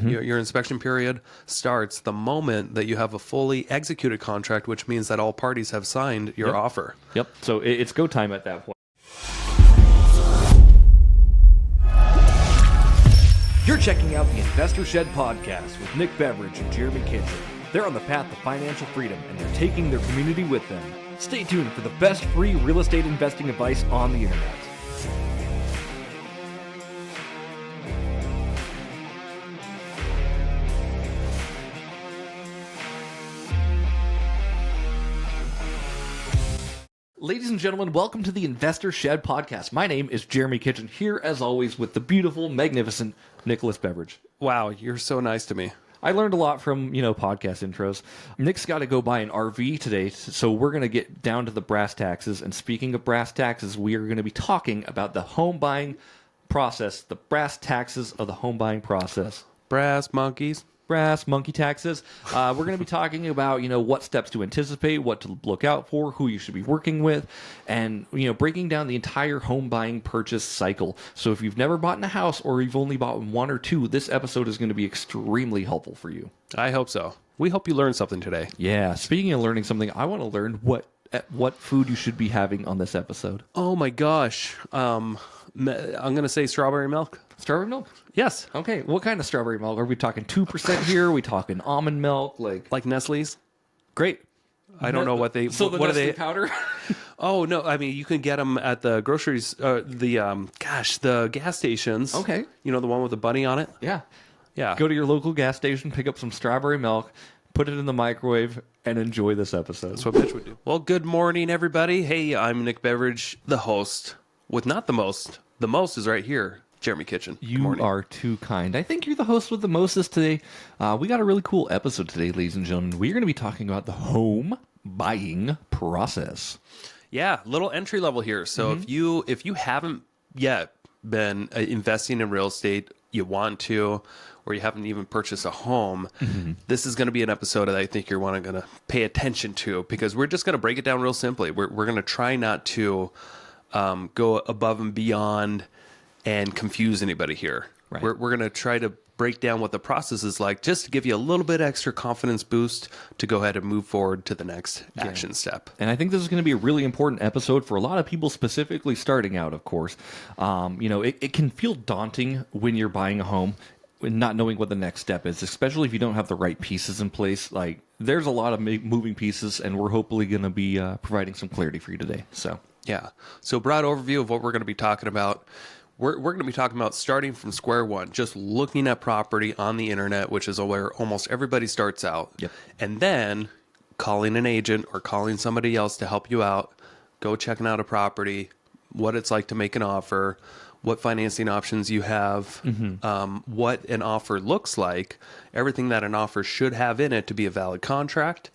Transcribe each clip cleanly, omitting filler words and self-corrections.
Your inspection period starts the moment that you have a fully executed contract, which means that all parties have signed your offer. Yep. So it's go time at that point. You're checking out the Investor Shed podcast with Nick Beveridge and Jeremy Kitchen. They're on the path to financial freedom, and they're taking their community with them. Stay tuned for the best free real estate investing advice on the internet. Ladies and gentlemen, welcome to the Investor Shed podcast. My name is Jeremy Kitchen, here as always with the beautiful, magnificent Nicholas Beveridge. Wow, you're so nice to me. I learned a lot from, podcast intros. Nick's got to go buy an RV today, so we're going to get down to the brass taxes. And speaking of brass taxes, we are going to be talking about the home buying process, the brass taxes of the home buying process. Brass monkeys. Brass monkey taxes. We're going to be talking about, what steps to anticipate, what to look out for, who you should be working with, and, breaking down the entire home buying purchase cycle. So if you've never bought in a house or you've only bought one or two, this episode is going to be extremely helpful for you. I hope so. We hope you learned something today. Yeah. Speaking of learning something, I want to learn what food you should be having on this episode. Oh my gosh. I'm going to say strawberry milk. Strawberry milk? Yes. Okay. What kind of strawberry milk? Are we talking 2% here? Are we talking almond milk? Like Nestle's? Great. I don't know what they... So the what Nestle are they? powder? Oh, no. I mean, you can get them at the groceries, the gas stations. Okay. You know, the one with the bunny on it? Yeah. Yeah. Go to your local gas station, pick up some strawberry milk, put it in the microwave, and enjoy this episode. That's what Mitch would do. Well, good morning, everybody. Hey, I'm Nick Beveridge, the host, with not the most. The most is right here, Jeremy Kitchen. You are too kind. I think you're the host with the mostest today. We got a really cool episode today, ladies and gentlemen. We're going to be talking about the home buying process. Yeah, little entry level here. So if you haven't yet been investing in real estate, you want to, or you haven't even purchased a home, this is going to be an episode that I think you're going to pay attention to, because we're just going to break it down real simply. We're going to try not to go above and beyond and confuse anybody here. Right. We're going to try to break down what the process is like, just to give you a little bit extra confidence boost to go ahead and move forward to the next action step. And I think this is going to be a really important episode for a lot of people, specifically starting out, of course. It can feel daunting when you're buying a home, not knowing what the next step is, especially if you don't have the right pieces in place. Like, there's a lot of moving pieces, and we're hopefully going to be providing some clarity for you today. Yeah. So broad overview of what we're going to be talking about. We're going to be talking about starting from square one, just looking at property on the internet, which is where almost everybody starts out. Yep. And then calling an agent or calling somebody else to help you out, go checking out a property, what it's like to make an offer, what financing options you have, what an offer looks like, everything that an offer should have in it to be a valid contract,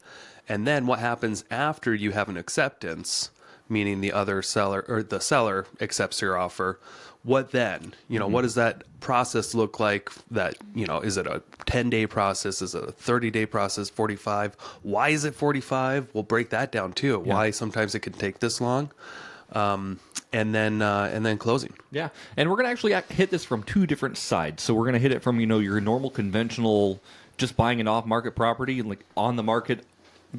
and then what happens after you have an acceptance, meaning the other seller or the seller accepts your offer. What then? What does that process look like? That, is it a 10-day process? Is it a 30-day process, 45? Why is it 45? We'll break that down too. Yeah. Why sometimes it can take this long. And then closing. Yeah. And we're going to actually hit this from two different sides. So we're going to hit it from, your normal conventional, just buying an off-market property, like on the market,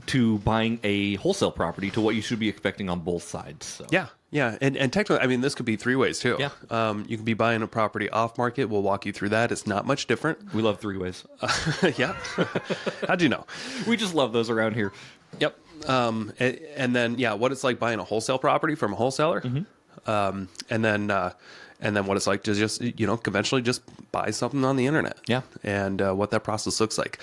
to buying a wholesale property, to what you should be expecting on both sides. So. Yeah. Yeah. And technically, this could be three ways too. Yeah. You can be buying a property off market. We'll walk you through that. It's not much different. We love three ways. Yeah. How'd you know? We just love those around here. Yep. And then, what it's like buying a wholesale property from a wholesaler. And then what it's like to just, conventionally just buy something on the internet. Yeah. And what that process looks like.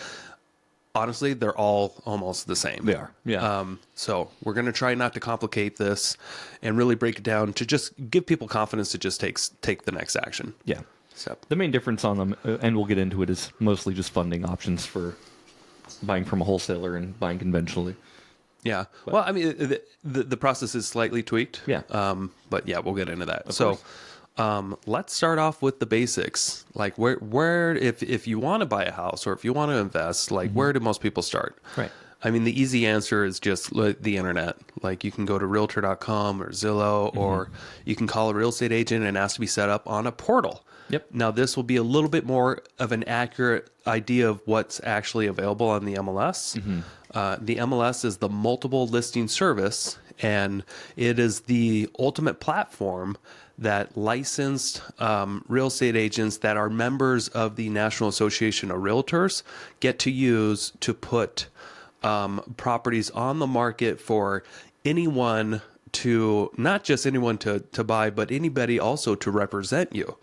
Honestly, they're all almost the same. They are, yeah. So we're going to try not to complicate this and really break it down to just give people confidence to just take the next action. Yeah. Step. The main difference on them, and we'll get into it, is mostly just funding options for buying from a wholesaler and buying conventionally. Yeah. Well, the process is slightly tweaked. Yeah. But yeah, we'll get into that. Of course. Let's start off with the basics. Like where if you want to buy a house or if you want to invest, like where do most people start? Right. The easy answer is just the internet. Like you can go to realtor.com or Zillow, or you can call a real estate agent and ask to be set up on a portal. Yep. Now, this will be a little bit more of an accurate idea of what's actually available on the MLS. The MLS is the multiple listing service, and it is the ultimate platform that licensed real estate agents that are members of the National Association of Realtors get to use to put properties on the market for anyone to, not just anyone to buy, but anybody also to represent you.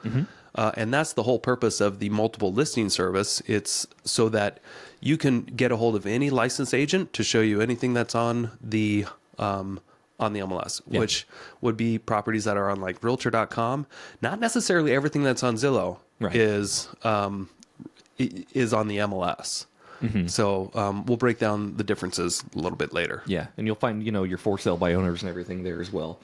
And that's the whole purpose of the multiple listing service. It's so that you can get a hold of any licensed agent to show you anything that's on the MLS, which would be properties that are on like realtor.com. Not necessarily everything that's on Zillow is on the MLS. So we'll break down the differences a little bit later. Yeah, and you'll find, your for sale by owners and everything there as well.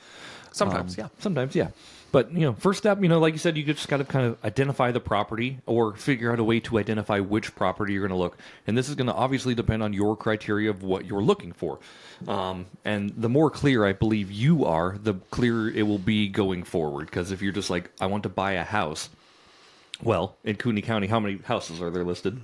Sometimes, Sometimes, yeah. But, first step, like you said, you just got to kind of identify the property or figure out a way to identify which property you're going to look. And this is going to obviously depend on your criteria of what you're looking for. And the more clear I believe you are, the clearer it will be going forward. Because if you're just like, I want to buy a house, well, in Cooney County, how many houses are there listed?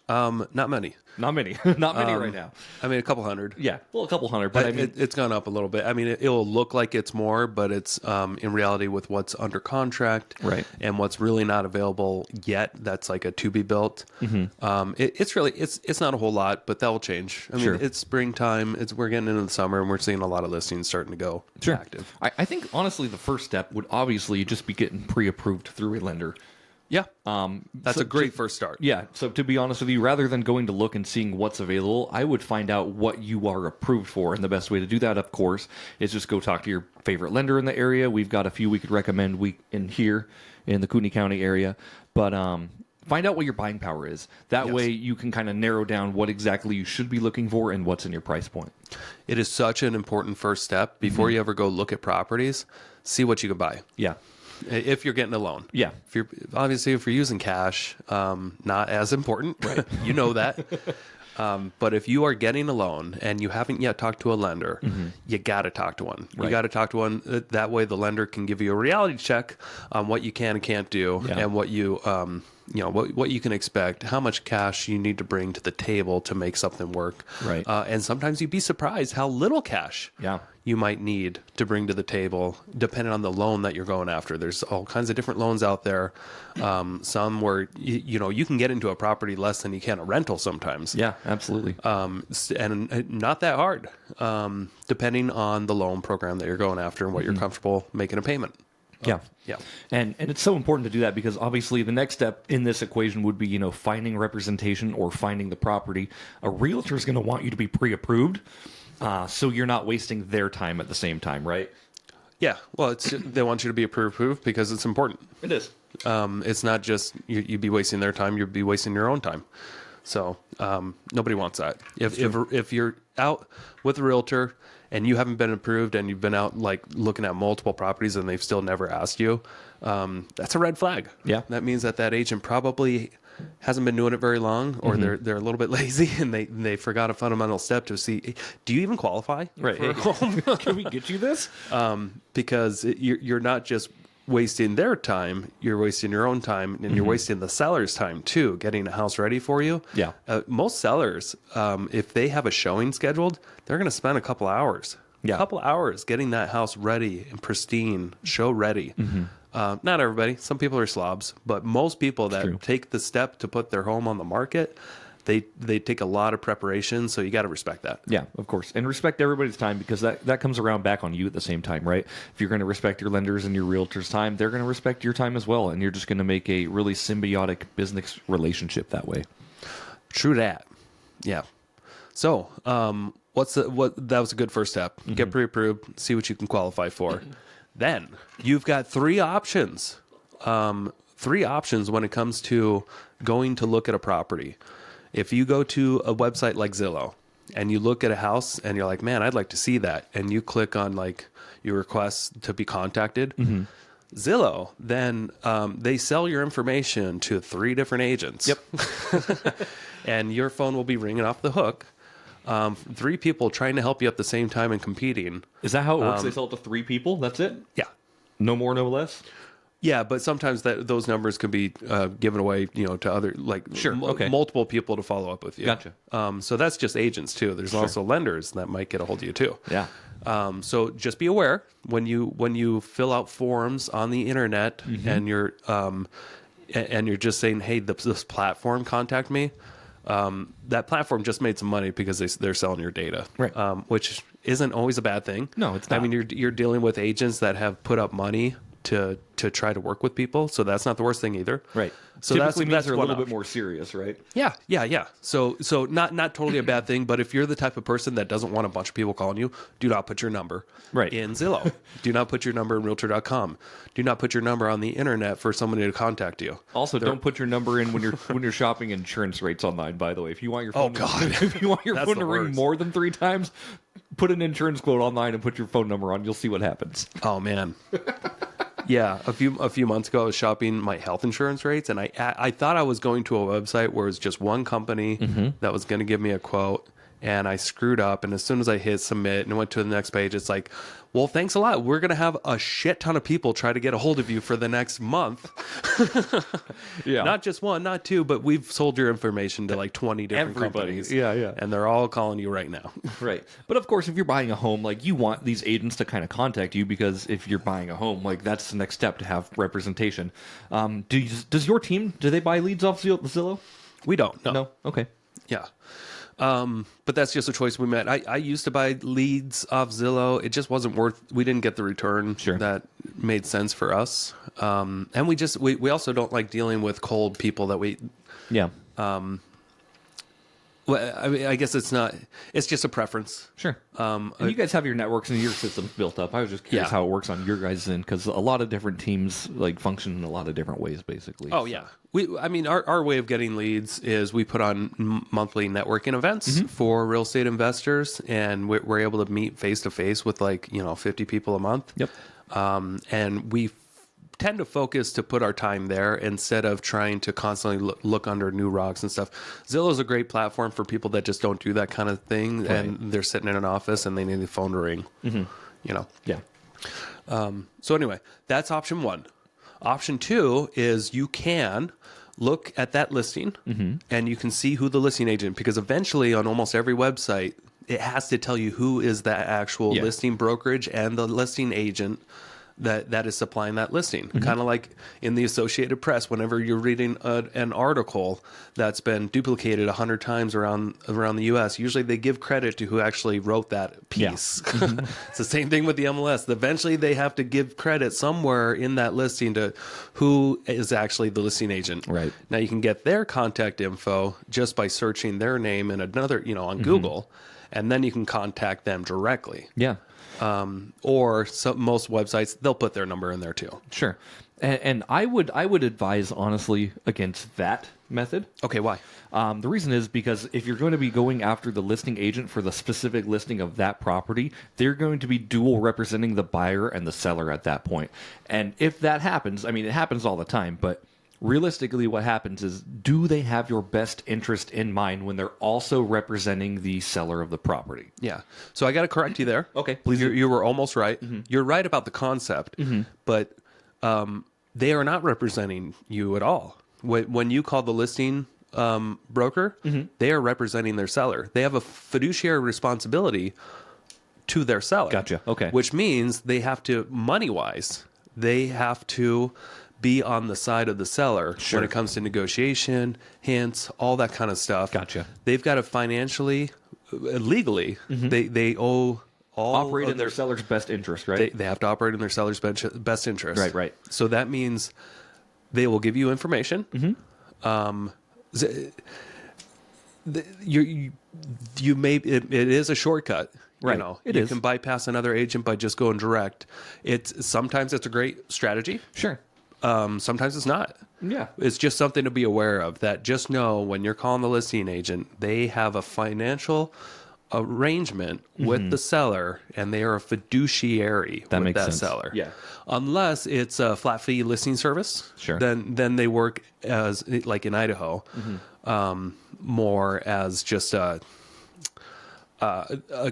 Not many. Not many. Not many right now. I mean, a couple hundred. Yeah, well, a couple hundred, but I mean, it's gone up a little bit. I mean, it will look like it's more, but it's in reality with what's under contract, right, and what's really not available yet. That's like a to be built. It's really it's not a whole lot, but that will change. I mean, it's springtime. We're getting into the summer, and we're seeing a lot of listings starting to go active. I think honestly, the first step would obviously just be getting pre-approved through a lender. Yeah. That's a great first start. Yeah. So to be honest with you, rather than going to look and seeing what's available, I would find out what you are approved for. And the best way to do that, of course, is just go talk to your favorite lender in the area. We've got a few we could recommend in here in the Cooney County area. But find out what your buying power is. That way you can kind of narrow down what exactly you should be looking for and what's in your price point. It is such an important first step. Before you ever go look at properties, see what you can buy. Yeah. If you're getting a loan. Yeah. If you're using cash, not as important. Right. You know that. But if you are getting a loan and you haven't yet talked to a lender, you got to talk to one. You got to talk to one. That way the lender can give you a reality check on what you can and can't do and what you, what you can expect, how much cash you need to bring to the table to make something work. Right. And sometimes you'd be surprised how little cash you might need to bring to the table, depending on the loan that you're going after. There's all kinds of different loans out there. Some where you can get into a property less than you can a rental sometimes. Yeah, absolutely. And not that hard, depending on the loan program that you're going after and what you're comfortable making a payment. Yeah. Yeah. And it's so important to do that because obviously the next step in this equation would be, finding representation or finding the property. A realtor is going to want you to be pre-approved. So you're not wasting their time at the same time, right? Yeah. Well, they want you to be approved because it's important. It is. It's not just you'd be wasting their time; you'd be wasting your own time. So nobody wants that. If you're out with a realtor and you haven't been approved and you've been out like looking at multiple properties and they've still never asked you, that's a red flag. Yeah. That means that agent probably hasn't been doing it very long, or they're a little bit lazy and they forgot a fundamental step to see, do you even qualify for a home? Can we get you this? Because you're not just wasting their time, you're wasting your own time, and you're wasting the seller's time too, getting a house ready for you. Yeah. Most sellers, if they have a showing scheduled, they're going to spend a couple hours. Yeah. A couple hours getting that house ready and pristine, show ready. Not everybody. Some people are slobs, but most people that take the step to put their home on the market, they take a lot of preparation. So you got to respect that. Yeah, of course. And respect everybody's time because that comes around back on you at the same time, right? If you're going to respect your lenders and your realtor's time, they're going to respect your time as well. And you're just going to make a really symbiotic business relationship that way. True that. Yeah. So, that was a good first step. Get pre-approved, see what you can qualify for. Then you've got three options. Three options when it comes to going to look at a property. If you go to a website like Zillow and you look at a house and you're like, man, I'd like to see that. And you click on like your request to be contacted. Zillow, then they sell your information to 3 different agents. Yep. And your phone will be ringing off the hook. 3 people trying to help you at the same time and competing. Is that how it works? They sell it to 3 people? That's it? Yeah. No more, no less? Yeah, but sometimes those numbers can be given away, to other multiple people to follow up with you. Gotcha. So that's just agents too. There's also lenders that might get a hold of you too. Yeah. So just be aware when you fill out forms on the internet and you're just saying, hey, this platform contact me. That platform just made some money because they're selling your data, right? Which isn't always a bad thing. No, it's not. I mean, you're dealing with agents that have put up money to try to work with people, so that's not the worst thing either. Right. So Typically that's they're a little option. bit more serious, right? Yeah. So not totally a bad thing, but if you're the type of person that doesn't want a bunch of people calling you, do not put your number in Zillow. Do not put your number in Realtor.com. Do not put your number on the internet for somebody to contact you. Also, don't put your number in when you're shopping insurance rates online. By the way, if you want your phone if you want your phone to ring more than 3 times, put an insurance quote online and put your phone number on. You'll see what happens. Oh man. Yeah, a few months ago, I was shopping my health insurance rates, and I thought I was going to a website where it was just one company that was going to give me a quote, and I screwed up. And as soon as I hit submit and went to the next page, it's like, well, thanks a lot. We're going to have a shit ton of people try to get a hold of you for the next month. Yeah, not just one, not 2, but we've sold your information to like 20 different companies. Yeah. And they're all calling you right now. Right. But of course, if you're buying a home, like you want these agents to kind of contact you because if you're buying a home, like that's the next step to have representation. Does your team, do they buy leads off Zillow? We don't. No? Okay. Yeah. But that's just a choice we made. I used to buy leads off Zillow. It just wasn't we didn't get the return that made sense for us. And we also don't like dealing with cold people that well, I mean, I guess it's just a preference. Sure. And you guys have your networks and your systems built up. I was just curious how it works on your guys' end, because a lot of different teams like function in a lot of different ways, basically. Oh, yeah. Our way of getting leads is we put on monthly networking events for real estate investors, and we're able to meet face to face with 50 people a month. Yep. And we tend to focus to put our time there instead of trying to constantly look under new rocks and stuff. Zillow's a great platform for people that just don't do that kind of thing, and they're sitting in an office and they need the phone to ring. Yeah. So anyway, that's option 1. Option 2 is you can look at that listing and you can see who the listing agent, because eventually on almost every website it has to tell you who is that actual listing brokerage and the listing agent that is supplying that listing. Kind of like in the Associated Press, whenever you're reading an article that's been duplicated 100 times around the U.S., usually they give credit to who actually wrote that piece. Yeah. It's the same thing with the MLS. Eventually they have to give credit somewhere in that listing to who is actually the listing agent. Right. Now you can get their contact info just by searching their name in another, on Google, and then you can contact them directly. Yeah. Or most websites, they'll put their number in there too. Sure. And I would advise, honestly, against that method. Okay, why? The reason is because if you're going to be going after the listing agent for the specific listing of that property, they're going to be dual representing the buyer and the seller at that point. And if that happens, I mean, it happens all the time, but realistically what happens is, do they have your best interest in mind when they're also representing the seller of the property? Yeah. So I got to correct you there. Okay, please. You were almost right. You're right about the concept, but they are not representing you at all. When you call the listing broker, they are representing their seller. They have a fiduciary responsibility to their seller. Gotcha. Okay. Which means they have to, money-wise, they have to be on the side of the seller when it comes to negotiation, hints, all that kind of stuff. Gotcha. They've got to financially, legally, they owe all operate in their seller's best interest, right? They have to operate in their seller's best interest. Right. So that means they will give you information. You may it is a shortcut. Right. You can bypass another agent by just going direct. Sometimes it's a great strategy. Sure. Sometimes it's not. Yeah. It's just something to be aware of, that just know when you're calling the listing agent, they have a financial arrangement with the seller, and they are a fiduciary with that sense. seller. Yeah. Unless it's a flat fee listing service, Sure. Then they work as, like in Idaho, more as just a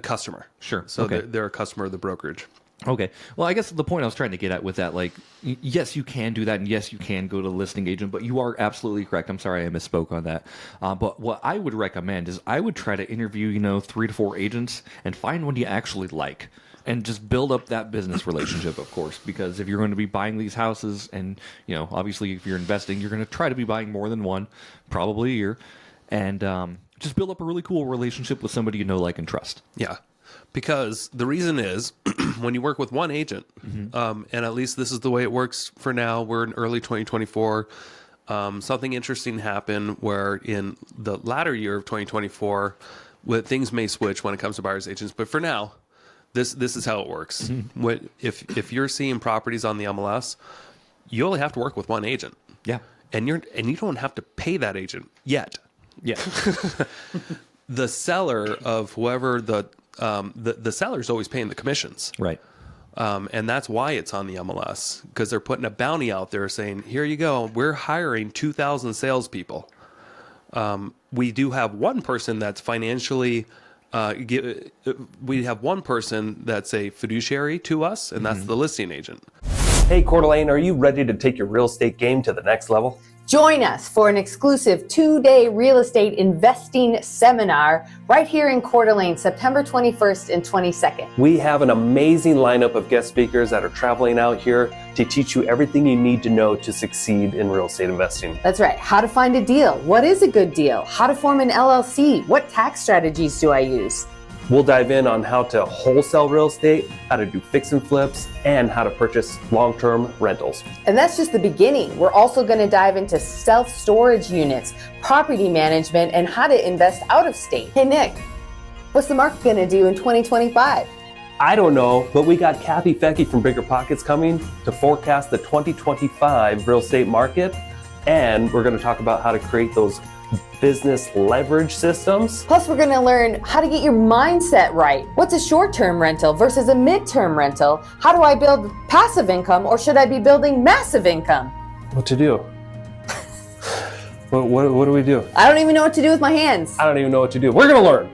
customer. Sure. So Okay. they're a customer of the brokerage. Okay. Well, I guess the point I was trying to get at with that, like, yes, you can do that, and yes, you can go to the listing agent, but you are absolutely correct. I'm sorry I misspoke on that. But what I would recommend is I would try to interview, 3 to 4 agents and find one you actually like. And just build up that business relationship, of course, because if you're going to be buying these houses and, obviously if you're investing, you're going to try to be buying more than one, probably a year. And just build up a really cool relationship with somebody you know, like, and trust. Yeah. Because the reason is when you work with one agent, and at least this is the way it works for now, we're in early 2024. Something interesting happened where in the latter year of 2024, things may switch when it comes to buyers agents. But for now, this is how it works. If you're seeing properties on the MLS, you only have to work with one agent. Yeah. And you don't have to pay that agent yet. Yeah. The seller of whoever the seller's always paying the commissions. Right. And that's why it's on the MLS, because they're putting a bounty out there saying, here you go, we're hiring 2,000 salespeople. We do have one person that's financially, we have one person that's a fiduciary to us, and that's the listing agent. Hey, Coeur d'Alene, are you ready to take your real estate game to the next level? Join us for an exclusive 2-day real estate investing seminar right here in Coeur d'Alene, September 21st and 22nd. We have an amazing lineup of guest speakers that are traveling out here to teach you everything you need to know to succeed in real estate investing. That's right. How to find a deal. What is a good deal? How to form an LLC. What tax strategies do I use? We'll dive in on how to wholesale real estate, how to do fix and flips, and how to purchase long-term rentals. And that's just the beginning. We're also going to dive into self-storage units, property management, and how to invest out of state. Hey, Nick, what's the market going to do in 2025? I don't know, but we got Kathy Fecky from Bigger Pockets coming to forecast the 2025 real estate market, and we're going to talk about how to create those business leverage systems. Plus, we're going to learn how to get your mindset right. What's a short-term rental versus a mid-term rental? How do I build passive income, or should I be building massive income? What to do? What do we do? I don't even know what to do with my hands. I don't even know what to do. We're going to learn.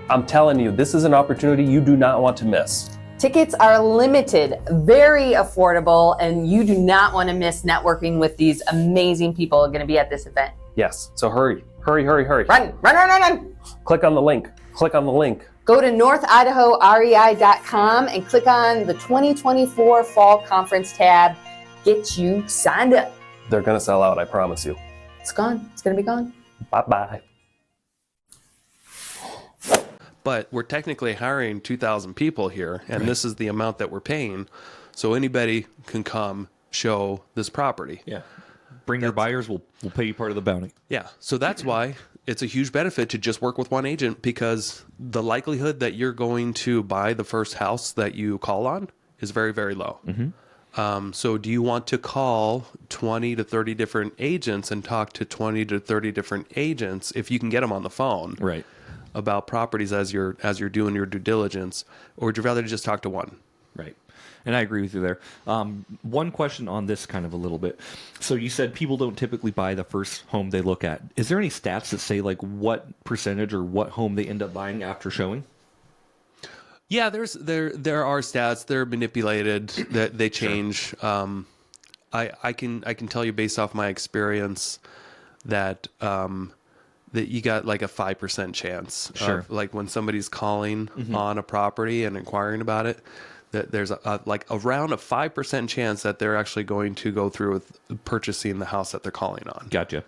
I'm telling you, this is an opportunity you do not want to miss. Tickets are limited, very affordable, and you do not want to miss networking with these amazing people going to be at this event. Yes, so hurry. Run. Click on the link. Go to northidahorei.com and click on the 2024 Fall Conference tab. Get you signed up. They're going to sell out, I promise you. It's gone. It's going to be gone. Bye-bye. But we're technically hiring 2,000 people here, and this is the amount that we're paying. So anybody can come show this property. Yeah. Bring your buyers, we'll pay you part of the bounty. Yeah. So that's why it's a huge benefit to just work with one agent, because the likelihood that you're going to buy the first house that you call on is very, very low. So do you want to call 20 to 30 different agents and talk to 20 to 30 different agents if you can get them on the phone? Right. About properties as you're doing your due diligence, or would you rather just talk to one? Right. And I agree with you there. One question on this kind of a little bit. So you said people don't typically buy the first home they look at. Is there any stats that say like what percentage or what home they end up buying after showing? Yeah, there are stats. They're manipulated. That they change. Sure. I can tell you based off my experience that that you got like a 5% chance. Sure. Of, like when somebody's calling on a property and inquiring about it, that there's like around a 5% chance that they're actually going to go through with purchasing the house that they're calling on. Gotcha.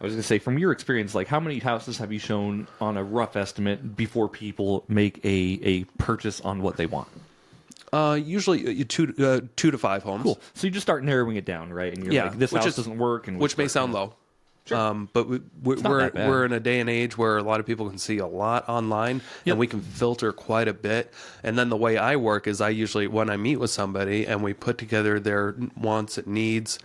I was going to say, from your experience, like how many houses have you shown on a rough estimate before people make a purchase on what they want? Usually 2 to 5 homes. Cool. So you just start narrowing it down, right? And you're like, this house doesn't work. And which may sound low. Sure. But we're in a day and age where a lot of people can see a lot online, and we can filter quite a bit. And then the way I work is I usually, when I meet with somebody and we put together their wants and needs,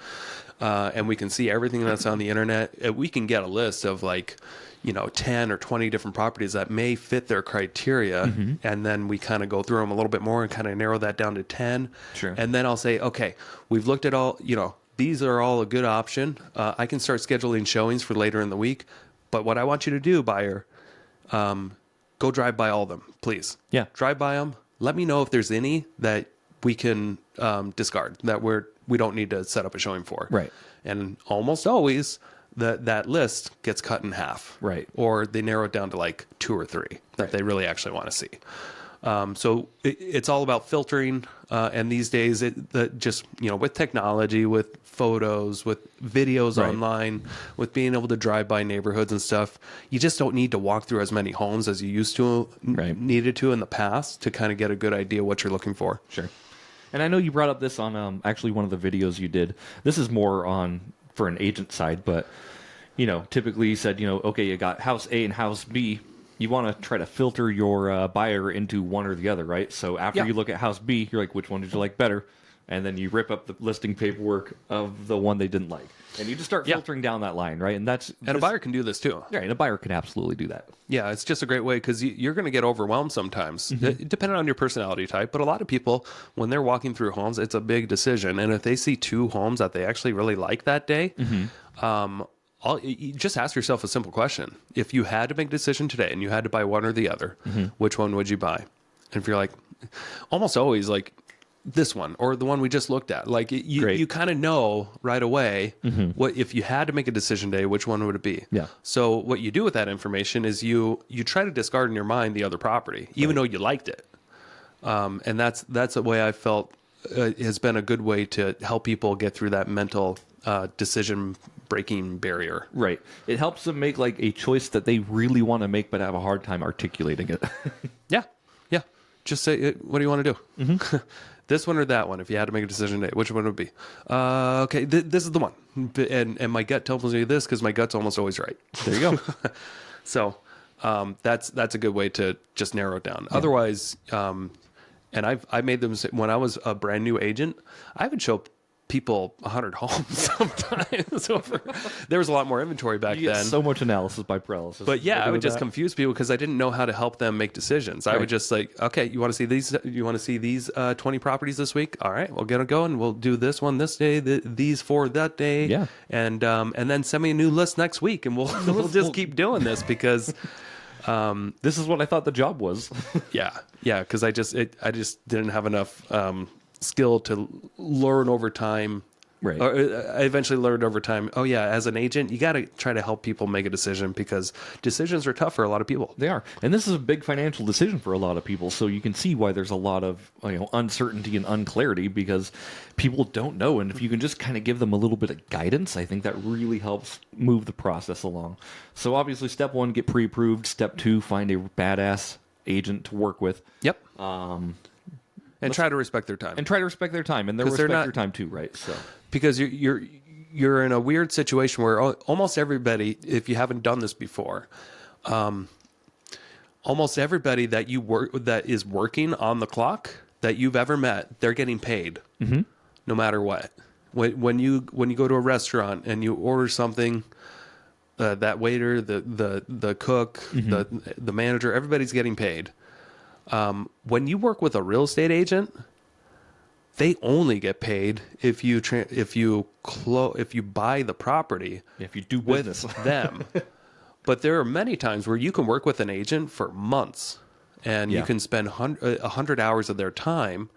and we can see everything that's on the internet, we can get a list of like, 10 or 20 different properties that may fit their criteria. And then we kind of go through them a little bit more and kind of narrow that down to 10. Sure. And then I'll say, okay, we've looked at all, these are all a good option. I can start scheduling showings for later in the week. But what I want you to do, buyer, go drive by all of them, please. Yeah. Drive by them. Let me know if there's any that we can discard, that we don't need to set up a showing for. Right. And almost always that list gets cut in half. Right. Or they narrow it down to like 2 or 3 that they really actually want to see. So it's all about filtering. And these days, just, with technology, with photos, with videos online, with being able to drive by neighborhoods and stuff, you just don't need to walk through as many homes as you used to, needed to in the past to kind of get a good idea what you're looking for. Sure. And I know you brought up this on actually one of the videos you did. This is more for an agent side, but, typically you said, okay, you got house A and house B. You want to try to filter your buyer into one or the other, right? So after you look at house B, you're like, which one did you like better? And then you rip up the listing paperwork of the one they didn't like. And you just start filtering down that line, right? And a buyer can do this too. Yeah, and a buyer can absolutely do that. Yeah, it's just a great way because you're going to get overwhelmed sometimes, depending on your personality type. But a lot of people, when they're walking through homes, it's a big decision. And if they see 2 homes that they actually really like that day, you just ask yourself a simple question. If you had to make a decision today and you had to buy one or the other, which one would you buy? And if you're like, almost always like this one or the one we just looked at, like you kind of know right away what, if you had to make a decision today, which one would it be? Yeah. So what you do with that information is you try to discard in your mind the other property, even though you liked it. And that's a way I felt has been a good way to help people get through that mental decision breaking barrier. Right. It helps them make like a choice that they really want to make but have a hard time articulating it. Yeah. Just say, what do you want to do? This one or that one? If you had to make a decision today, which one would it be? Okay, this is the one. And my gut tells me this because my gut's almost always right. There you go. So that's a good way to just narrow it down. Yeah. Otherwise, and I made them, when I was a brand new agent, I would show people 100 homes sometimes. There was a lot more inventory back then. So much analysis by paralysis. But yeah, I would just confuse people because I didn't know how to help them make decisions. I would just like, okay, you want to see these? You want to see these 20 properties this week? All right, we'll get it going. We'll do this one this day, these 4 that day. Yeah. And then send me a new list next week, and we'll just keep doing this because this is what I thought the job was. yeah, because I just didn't have enough skill to learn over time. Right. Or I eventually learned over time, oh yeah, as an agent, you got to try to help people make a decision because decisions are tough for a lot of people. They are. And this is a big financial decision for a lot of people. So you can see why there's a lot of uncertainty and unclarity because people don't know. And if you can just kind of give them a little bit of guidance, I think that really helps move the process along. So obviously step 1, get pre-approved. Step 2, find a badass agent to work with. Yep. And try to respect their time. And try to respect their time. And they'll respect your time too, right? So because you're in a weird situation where almost everybody, if you haven't done this before, almost everybody that is working on the clock that you've ever met, they're getting paid no matter what. When you go to a restaurant and you order something, that waiter, the cook, the manager, everybody's getting paid. When you work with a real estate agent, they only get paid if you buy the property. If you do business with them. But there are many times where you can work with an agent for months and you can spend 100 hours of their time.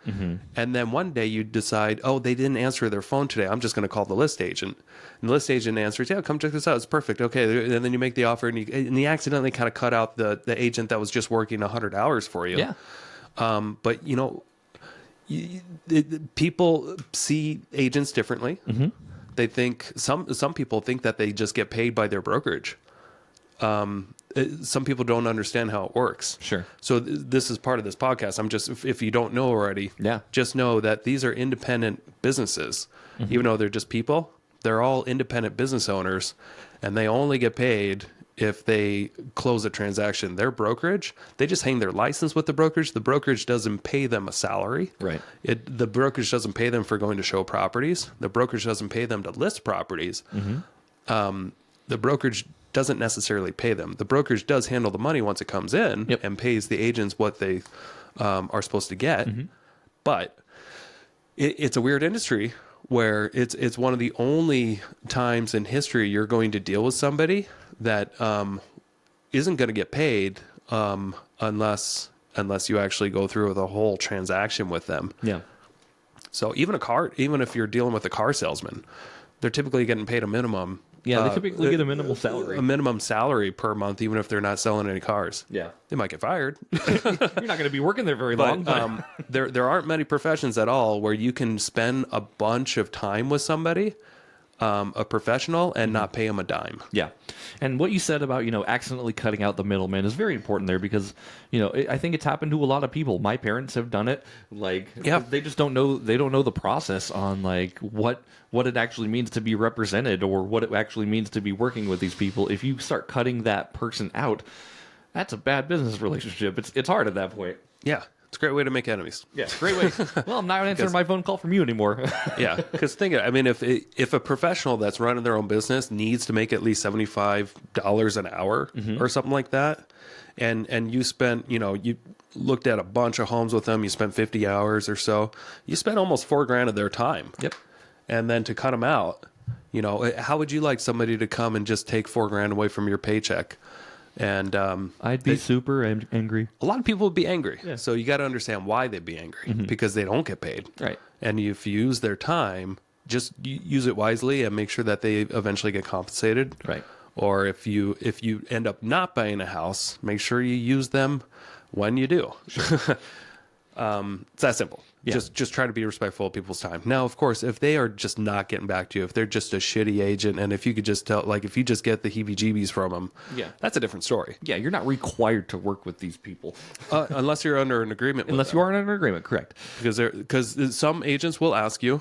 And then one day you decide, oh, they didn't answer their phone today. I'm just going to call the list agent. And the list agent answers, yeah, come check this out. It's perfect. Okay. And then you make the offer and you accidentally kind of cut out the agent that was just working 100 hours for you. Yeah. But people see agents differently. They think some people think that they just get paid by their brokerage. Some people don't understand how it works. Sure. So this is part of this podcast. I'm just, if you don't know already, just know that these are independent businesses. Even though they're just people, they're all independent business owners, and they only get paid if they close a transaction. Their brokerage, they just hang their license with the brokerage. The brokerage doesn't pay them a salary. Right. The brokerage doesn't pay them for going to show properties. The brokerage doesn't pay them to list properties. The brokerage doesn't necessarily pay them. The brokerage does handle the money once it comes in and pays the agents what they are supposed to get. But it's a weird industry where it's one of the only times in history you're going to deal with somebody that isn't going to get paid unless you actually go through the whole transaction with them. Yeah. So even if you're dealing with a car salesman, they're typically getting paid a minimum. Yeah, they typically get a minimal salary. A minimum salary per month, even if they're not selling any cars. Yeah. They might get fired. You're not going to be working there very long. But there aren't many professions at all where you can spend a bunch of time with somebody, a professional, and not pay them a dime. Yeah. And what you said about, accidentally cutting out the middleman is very important there because, I think it's happened to a lot of people. My parents have done it. Like, they just don't know, they don't know the process on like what it actually means to be represented or what it actually means to be working with these people. If you start cutting that person out, that's a bad business relationship. It's hard at that point. Yeah. It's a great way to make enemies. Yeah, great way. Well, I'm not answering my phone call from you anymore. Yeah, because if a professional that's running their own business needs to make at least $75 an hour or something like that, and you spent, you looked at a bunch of homes with them, you spent 50 hours or so, you spent almost $4,000 of their time. Yep. And then to cut them out, how would you like somebody to come and just take $4,000 away from your paycheck? And I'd be super angry. A lot of people would be angry. Yeah. So you got to understand why they'd be angry because they don't get paid. Right. And if you use their time, just use it wisely and make sure that they eventually get compensated. Right. Or if you end up not buying a house, make sure you use them when you do. Sure. It's that simple. Yeah. Just try to be respectful of people's time. Now, of course, if they are just not getting back to you, if they're just a shitty agent, and if you could just tell, like, if you just get the heebie-jeebies from them, that's a different story. Yeah, you're not required to work with these people. Unless you're under an agreement with Unless them. you are under an agreement, correct. Because some agents will ask you,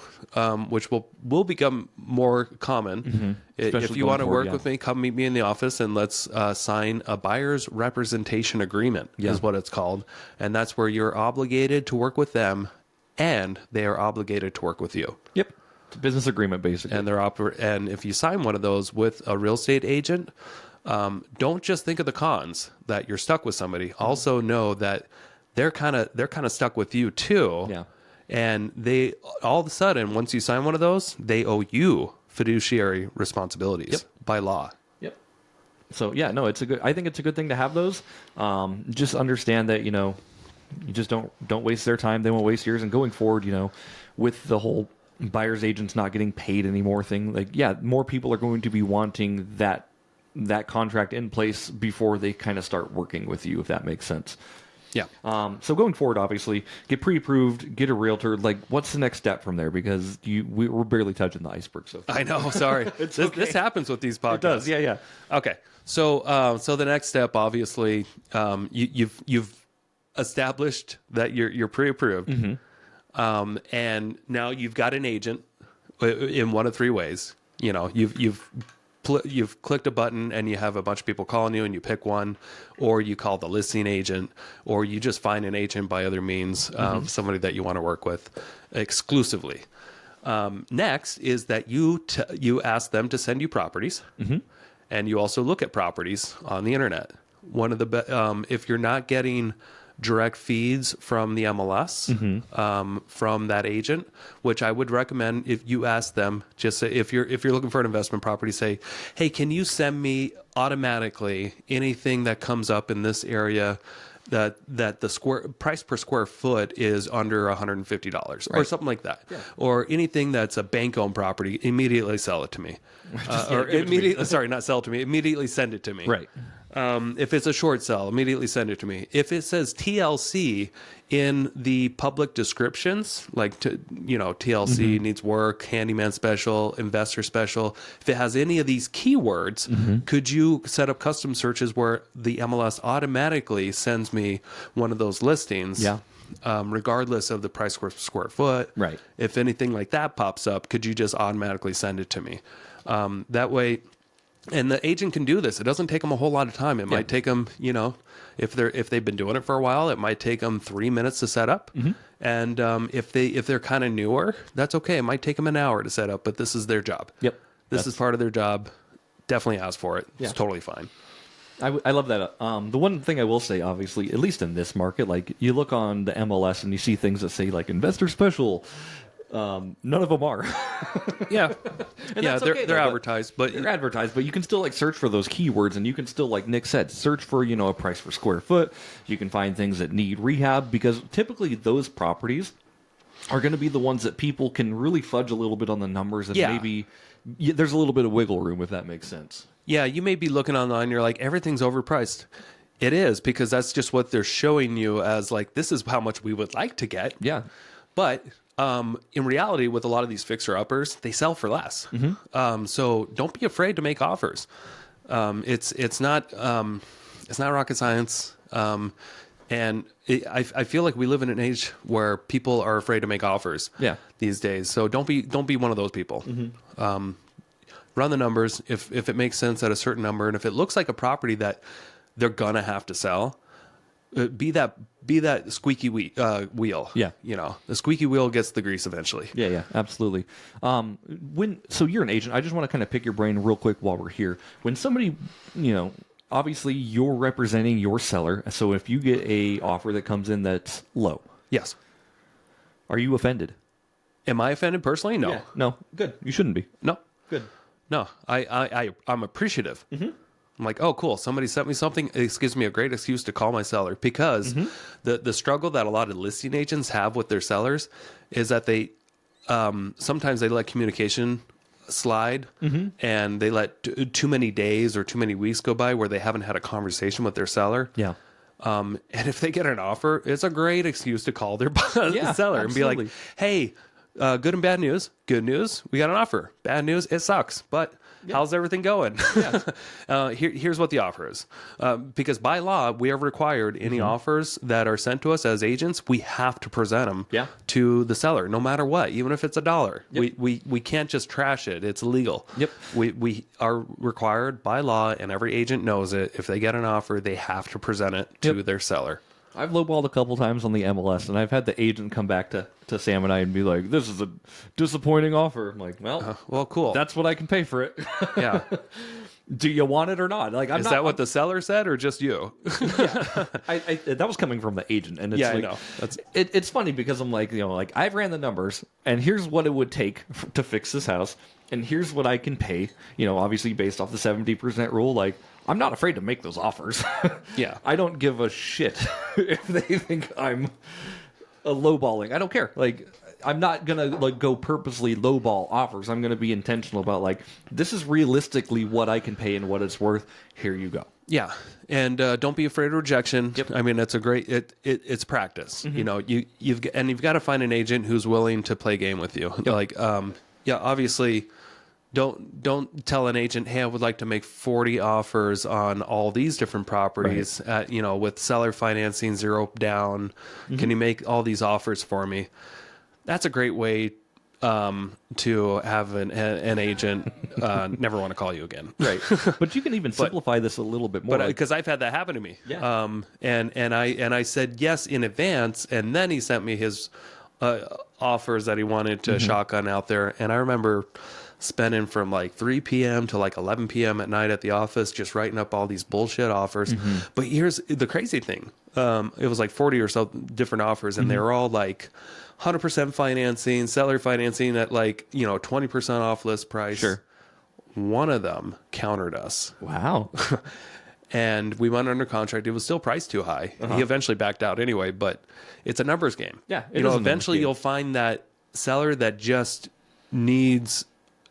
which will become more common. If Especially you want to going forward, work with me, come meet me in the office and let's sign a buyer's representation agreement is what it's called. And that's where you're obligated to work with them and they are obligated to work with you. Yep. It's a business agreement, basically. And and if you sign one of those with a real estate agent, don't just think of the cons that you're stuck with somebody. Also know that they're kind of stuck with you too. Yeah. And they all of a sudden, once you sign one of those, they owe you fiduciary responsibilities by law. Yep. So yeah, no, I think it's a good thing to have those. Just understand that, you just don't waste their time. They won't waste yours. And going forward, with the whole buyer's agents not getting paid anymore thing, like, more people are going to be wanting that contract in place before they kind of start working with you, if that makes sense. Yeah. So going forward, obviously, get pre-approved, get a realtor. Like, what's the next step from there? Because we're barely touching the iceberg so far. I know. Sorry. This happens with these podcasts. It does. Yeah. Okay. So the next step, obviously, you've established that you're pre-approved, and now you've got an agent in one of three ways. You've clicked a button and you have a bunch of people calling you and you pick one, or you call the listing agent, or you just find an agent by other means, somebody that you want to work with exclusively. Next is that you ask them to send you properties, and you also look at properties on the internet. One of the if you're not getting direct feeds from the MLS from that agent, which I would recommend if you ask them, just say, if you're looking for an investment property, say, hey, can you send me automatically anything that comes up in this area that the price per square foot is under $150 or something like that, or anything that's a bank-owned property, immediately sell it to me, not sell it to me, immediately send it to me. Right. If it's a short sell, immediately send it to me. If it says TLC in the public descriptions, like TLC needs work, handyman special, investor special, if it has any of these keywords, could you set up custom searches where the MLS automatically sends me one of those listings? Yeah. Regardless of the price per square foot. Right. If anything like that pops up, could you just automatically send it to me? That way. And the agent can do this. It doesn't take them a whole lot of time. It might take them, if they've been doing it for a while, it might take them 3 minutes to set up. And if they're kind of newer, that's okay. It might take them an hour to set up, but this is their job. Yep. This is part of their job. Definitely ask for it. Yeah. It's totally fine. I love that. The one thing I will say, obviously, at least in this market, like, you look on the MLS and you see things that say like investor special. None of them are. Yeah. They're advertised, but they're advertised, but you can still like search for those keywords, and you can still, like Nick said, search for, a price per square foot. You can find things that need rehab, because typically those properties are going to be the ones that people can really fudge a little bit on the numbers, and Yeah. maybe there's a little bit of wiggle room, if that makes sense. Yeah, you may be looking online, you're like, everything's overpriced. It is, because that's just what they're showing you as like, this is how much we would like to get. Yeah. But in reality, with a lot of these fixer-uppers, they sell for less. So don't be afraid to make offers. It's not rocket science. I feel like we live in an age where people are afraid to make offers. Yeah. These days. So don't be one of those people. Run the numbers. If it makes sense at a certain number, and if it looks like a property that they're gonna have to sell, be that squeaky wheel. Yeah. You know, the squeaky wheel gets the grease eventually. Yeah, absolutely. So you're an agent. I just want to kind of pick your brain real quick while we're here. When somebody, obviously you're representing your seller. So if you get a offer that comes in that's low, Yes. are you offended? Am I offended personally? No. Yeah. No. Good. You shouldn't be. No. Good. No. I'm appreciative. I'm like, oh, cool. Somebody sent me something. It gives me a great excuse to call my seller, because the struggle that a lot of listing agents have with their sellers is that they sometimes they let communication slide, and they let too many days or too many weeks go by where they haven't had a conversation with their seller. Yeah. And if they get an offer, it's a great excuse to call their seller and be absolutely. like, hey, good and bad news. Good news, we got an offer. Bad news, it sucks. But how's everything going? Here's what the offer is. Because by law, we are required any offers that are sent to us as agents, we have to present them to the seller, no matter what, even if it's $1. We can't just trash it. It's illegal. We are required by law, and every agent knows it. If they get an offer, they have to present it to their seller. I've lowballed a couple times on the MLS, and I've had the agent come back to Sam and I and be like, "This is a disappointing offer." I'm like, Well, cool. that's what I can pay for it. Yeah. Do you want it or not? Like, Is that what the seller said, or just you? I that was coming from the agent, and it's Yeah, I like, know. It's funny because I'm like, I've ran the numbers, and here's what it would take to fix this house, and here's what I can pay. Obviously based off the 70% rule. Like, I'm not afraid to make those offers. Yeah. I don't give a shit if they think I'm lowballing. I don't care. Like, I'm not gonna go purposely lowball offers. I'm gonna be intentional about, like, this is realistically what I can pay and what it's worth. Here you go. Yeah, and don't be afraid of rejection. I mean, it's a great it's practice. You've got to find an agent who's willing to play game with you. Like, obviously, don't tell an agent, hey, I would like to make 40 offers on all these different properties at, with seller financing, 0 down. Can you make all these offers for me? That's a great way to have an agent never want to call you again. Right. But you can even simplify this a little bit more. But because I've had that happen to me. Yeah. And I said yes in advance, and then he sent me his offers that he wanted to shotgun out there. And I remember spending from like 3 p.m. to like 11 p.m. at night at the office just writing up all these bullshit offers. But here's the crazy thing. It was like 40 or so different offers, and they were all like 100% financing, seller financing at like, 20% off list price. Sure. One of them countered us. Wow. And we went under contract. It was still priced too high. He eventually backed out anyway, but it's a numbers game. Yeah, it is a numbers eventually game. you'll find that seller that just needs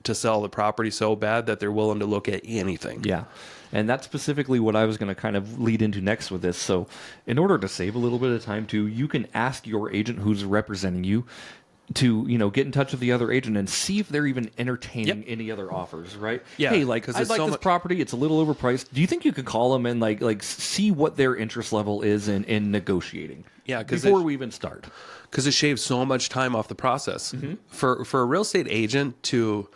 to sell the property so bad that they're willing to look at anything. Yeah. And that's specifically what I was going to kind of lead into next with this. So in order to save a little bit of time too, you can ask your agent who's representing you to, get in touch with the other agent and see if they're even entertaining any other offers, right? Yeah, Hey, like, 'cause I'd it's like so this much- property. It's a little overpriced. Do you think you could call them and like see what their interest level is in negotiating? Yeah, 'cause before it- we even start. Because it shaves so much time off the process. For a real estate agent to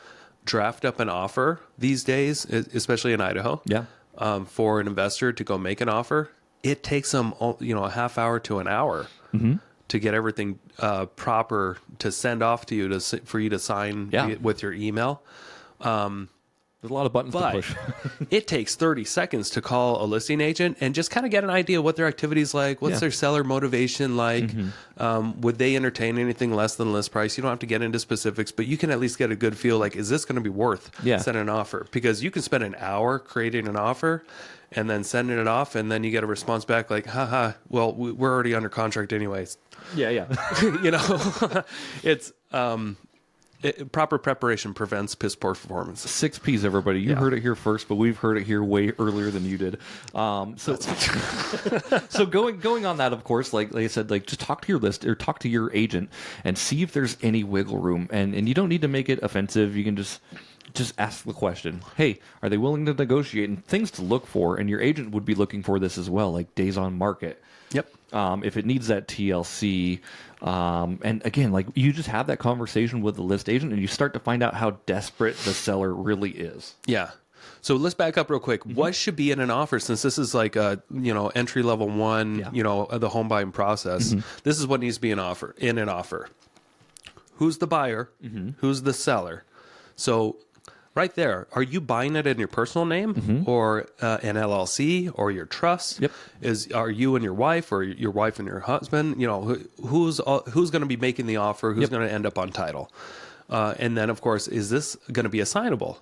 draft up an offer these days, especially in Idaho, Yeah. For an investor to go make an offer, it takes them a half hour to an hour to get everything proper to send off to you for you to sign with your email. There's a lot of buttons to But push. it takes 30 seconds to call a listing agent and just kind of get an idea what their activity's like, what's their seller motivation like, would they entertain anything less than list price? You don't have to get into specifics, but you can at least get a good feel like, is this going to be worth sending an offer? Because you can spend an hour creating an offer, and then sending it off, and then you get a response back like, haha, well, we're already under contract anyways. Yeah. You know, it's proper preparation prevents piss poor performance. 6 P's, everybody. You heard it here first, but we've heard it here way earlier than you did. So going on that, of course, like I said, like just talk to your list or talk to your agent and see if there's any wiggle room. And you don't need to make it offensive. You can just ask the question. Hey, are they willing to negotiate? And things to look for. And your agent would be looking for this as well, like days on market. Yep. If it needs that TLC, and again, like you just have that conversation with the list agent, and you start to find out how desperate the seller really is. Yeah. So let's back up real quick. What should be in an offer, since this is like a entry level one, the home buying process? This is what needs to be in an offer. Who's the buyer? Who's the seller? So right there, are you buying it in your personal name or an LLC or your trust? Yep. Are you and your wife or your wife and your husband? Who's going to be making the offer? Who's going to end up on title? And then, of course, is this going to be assignable?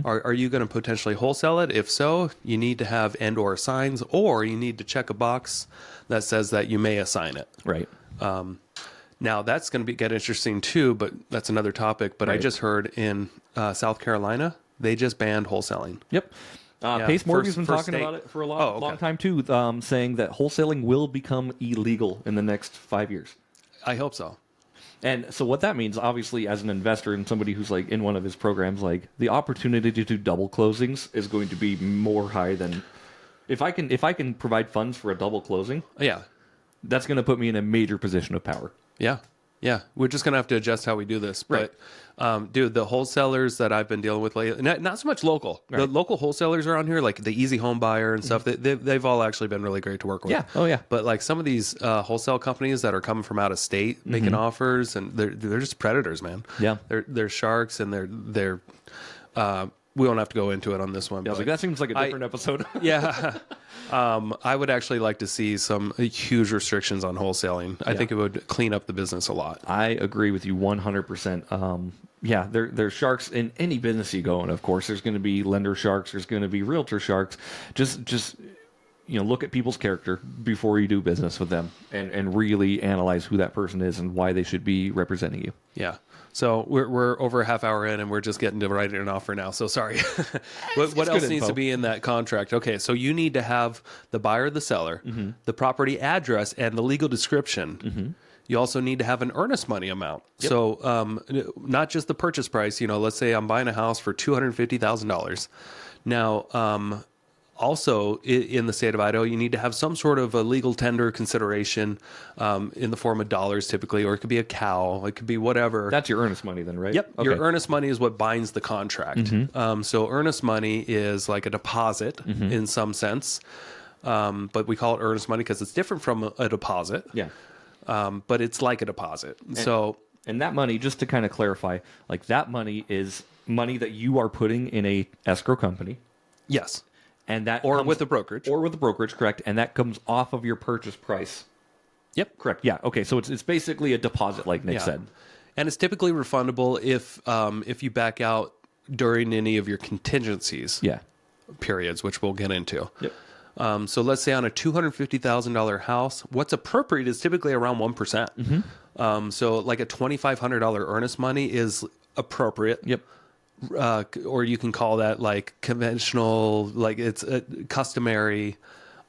Are you going to potentially wholesale it? If so, you need to have and/or assigns, or you need to check a box that says that you may assign it. Right. Now that's going to get interesting too, but that's another topic. But I just heard in South Carolina, they just banned wholesaling. Yep. Pace Morgan's been first talking state. about it for a long time too, saying that wholesaling will become illegal in the next 5 years. I hope so. And so what that means, obviously, as an investor and somebody who's like in one of his programs, like the opportunity to do double closings is going to be more high than if I can provide funds for a double closing. Yeah. That's going to put me in a major position of power. Yeah. Yeah. We're just going to have to adjust how we do this. But, dude, the wholesalers that I've been dealing with lately, not so much local. Right. The local wholesalers around here, like the Easy Home Buyer and stuff, they've all actually been really great to work with. Yeah. Oh, yeah. But like some of these wholesale companies that are coming from out of state making offers, and they're just predators, man. Yeah. They're sharks, and they're we won't have to go into it on this one. I was like, that seems like a different episode. Yeah. I would actually like to see some huge restrictions on wholesaling. I think it would clean up the business a lot. I agree with you 100%. Yeah, there's sharks in any business you go in. Of course, there's going to be lender sharks. There's going to be realtor sharks. Just look at people's character before you do business with them, and really analyze who that person is and why they should be representing you. Yeah. So we're over a half hour in, and we're just getting to writing an offer now. So sorry. What else needs to be in that contract? Okay, so you need to have the buyer, the seller, the property address, and the legal description. You also need to have an earnest money amount. Yep. So not just the purchase price. Let's say I'm buying a house for $250,000. Now, also, in the state of Idaho, you need to have some sort of a legal tender consideration in the form of dollars typically, or it could be a cow. It could be whatever. That's your earnest money then, right? Yep. Okay. Your earnest money is what binds the contract. So earnest money is like a deposit in some sense, but we call it earnest money because it's different from a deposit. Yeah. But it's like a deposit. And that money, just to kind of clarify, like that money is money that you are putting in a escrow company. Yes. And that with a brokerage. Or with a brokerage, correct. And that comes off of your purchase price. Yep. Correct. Yeah. Okay. So it's basically a deposit, like Nick said. And it's typically refundable if you back out during any of your contingencies periods, which we'll get into. Yep. So let's say on a $250,000 house, what's appropriate is typically around 1%. So like a $2,500 earnest money is appropriate. Yep. Or you can call that like conventional, like it's customary.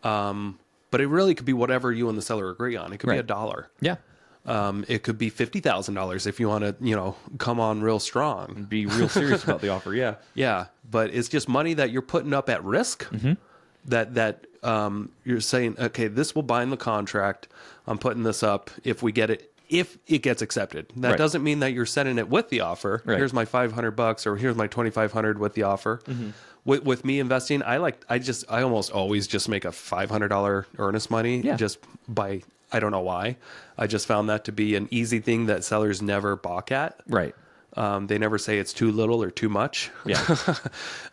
But it really could be whatever you and the seller agree on. It could be $1. Yeah. It could be $50,000 if you want to, come on real strong and be real serious about the offer. Yeah. Yeah. But it's just money that you're putting up at risk that you're saying, okay, this will bind the contract. I'm putting this up if it gets accepted. That doesn't mean that you're sending it with the offer. Right. Here's my $500 or here's my $2,500 with the offer. With me investing, I almost always just make a $500 earnest money just by, I don't know why. I just found that to be an easy thing that sellers never balk at. Right. They never say it's too little or too much. Yeah.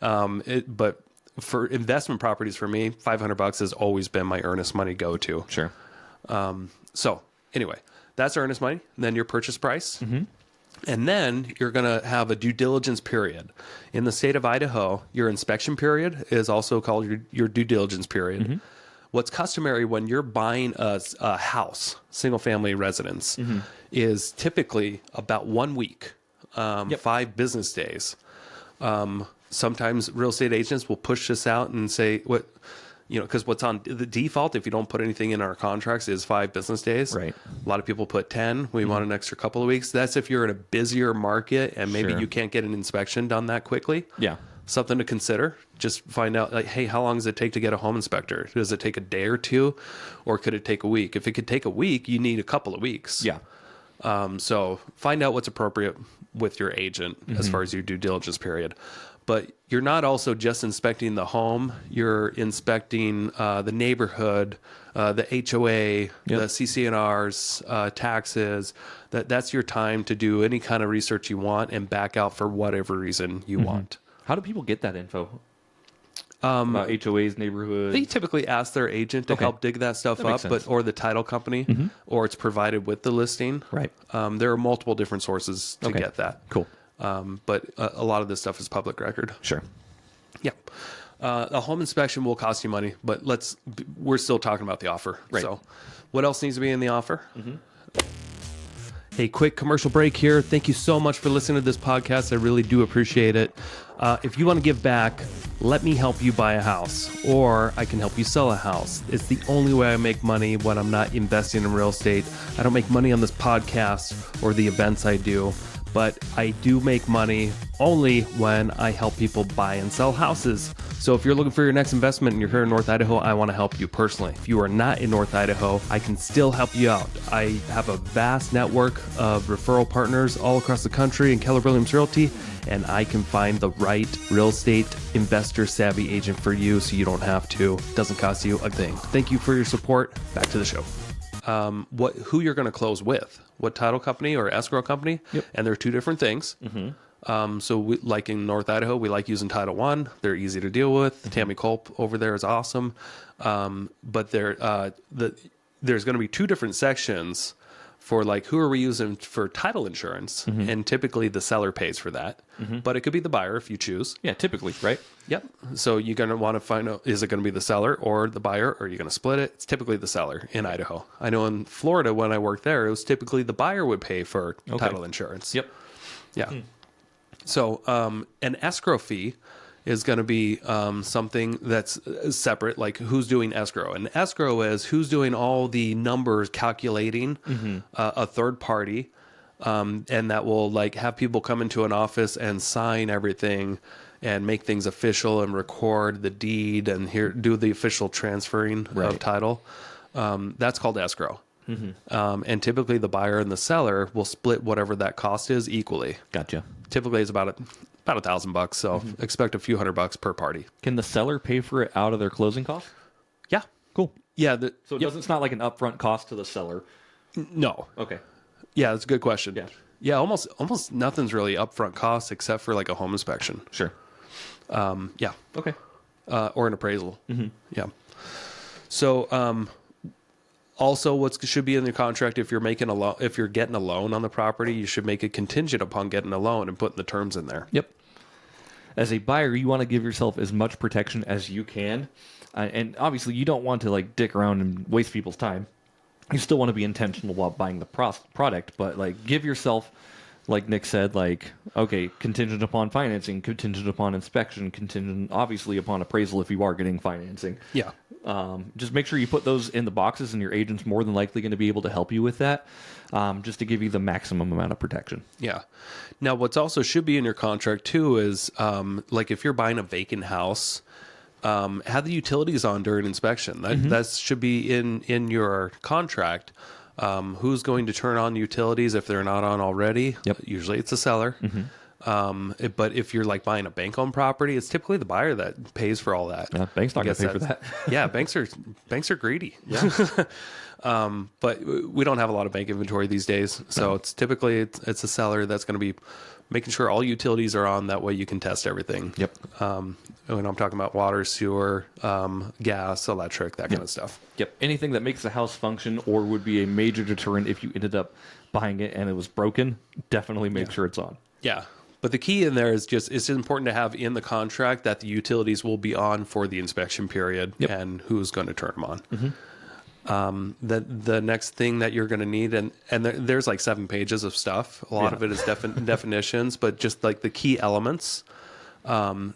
But for investment properties, for me, $500 has always been my earnest money go-to. Sure. So anyway, that's earnest money. Then your purchase price. And then you're going to have a due diligence period. In the state of Idaho, your inspection period is also called your due diligence period. What's customary when you're buying a house, single family residence, is typically about 1 week, 5 business days. Sometimes real estate agents will push this out and say, because what's on the default, if you don't put anything in our contracts, is 5 business days. Right. A lot of people put 10. We want an extra couple of weeks. That's if you're in a busier market and maybe Sure. you can't get an inspection done that quickly. Yeah. Something to consider. Just find out, like, hey, how long does it take to get a home inspector? Does it take a day or two, or could it take a week? If it could take a week, you need a couple of weeks. Yeah. So find out what's appropriate with your agent as far as your due diligence period. But you're not also just inspecting the home. You're inspecting the neighborhood, the HOA, the CCNRs, taxes. That's your time to do any kind of research you want and back out for whatever reason you want. How do people get that info? About HOAs, neighborhoods? They typically ask their agent to help dig that stuff makes up, sense. or the title company, or it's provided with the listing. Right. There are multiple different sources to Okay. get that. Cool. But a lot of this stuff is public record. Sure. Yeah. A home inspection will cost you money, but we're still talking about the offer. Right. So what else needs to be in the offer? Hey, quick commercial break here. Thank you so much for listening to this podcast. I really do appreciate it. If you want to give back, let me help you buy a house, or I can help you sell a house. It's the only way I make money when I'm not investing in real estate. I don't make money on this podcast or the events I do, but I do make money only when I help people buy and sell houses. So if you're looking for your next investment and you're here in North Idaho, I want to help you personally. If you are not in North Idaho, I can still help you out. I have a vast network of referral partners all across the country in Keller Williams Realty, and I can find the right real estate investor savvy agent for you so you don't have to. It doesn't cost you a thing. Thank you for your support. Back to the show. Who you're going to close with, what title company or escrow company. Yep. And they're two different things. So we, like in North Idaho, we like using Title One. They're easy to deal with. Tammy Culp over there is awesome. But there's going to be 2 different sections for, like, who are we using for title insurance? And typically the seller pays for that, but it could be the buyer if you choose. Yeah, typically, right? Yep. So you're going to want to find out, is it going to be the seller or the buyer, or are you going to split it? It's typically the seller in Idaho. I know in Florida, when I worked there, it was typically the buyer would pay for title insurance. Yep. Yeah. So an escrow fee is going to be something that's separate, like who's doing escrow. And escrow is who's doing all the numbers calculating a third party, and that will, like, have people come into an office and sign everything and make things official and record the deed and do the official transferring of title. That's called escrow. And typically the buyer and the seller will split whatever that cost is equally. Gotcha. Typically it's about $1,000, so expect a few $100 per party. Can the seller pay for it out of their closing costs? Yeah. Cool. Yeah. So it's not like an upfront cost to the seller. No. Okay. Yeah, that's a good question. Yeah. Yeah, almost nothing's really upfront costs except for, like, a home inspection. Sure. Yeah. Okay. Or an appraisal. Yeah. So also what should be in your contract, if you're making if you're getting a loan on the property, you should make it contingent upon getting a loan and putting the terms in there. Yep. As a buyer, you want to give yourself as much protection as you can. And obviously, you don't want to, like, dick around and waste people's time. You still want to be intentional while buying the product, but, like, give yourself, like Nick said, like, okay, contingent upon financing, contingent upon inspection, contingent, obviously, upon appraisal if you are getting financing. Yeah. Just make sure you put those in the boxes, and your agent's more than likely going to be able to help you with that, just to give you the maximum amount of protection. Yeah. Now, what's also should be in your contract too is, like, if you're buying a vacant house, have the utilities on during inspection. That should be in your contract. Who's going to turn on utilities if they're not on already? Yep. Usually it's a seller. But if you're, like, buying a bank-owned property, it's typically the buyer that pays for all that. Bank's not going to pay for that. Yeah, banks are greedy. Yeah. But we don't have a lot of bank inventory these days, so it's typically it's a seller that's going to be making sure all utilities are on. That way you can test everything. Yep. When I'm talking about water, sewer, gas, electric, that kind of stuff. Yep. Anything that makes the house function or would be a major deterrent if you ended up buying it and it was broken, definitely make sure it's on. Yeah. But the key in there is just, it's important to have in the contract that the utilities will be on for the inspection period and who's going to turn them on. The next thing that you're going to need, and there's like 7 pages of stuff. A lot of it is definitions, but just like the key elements. When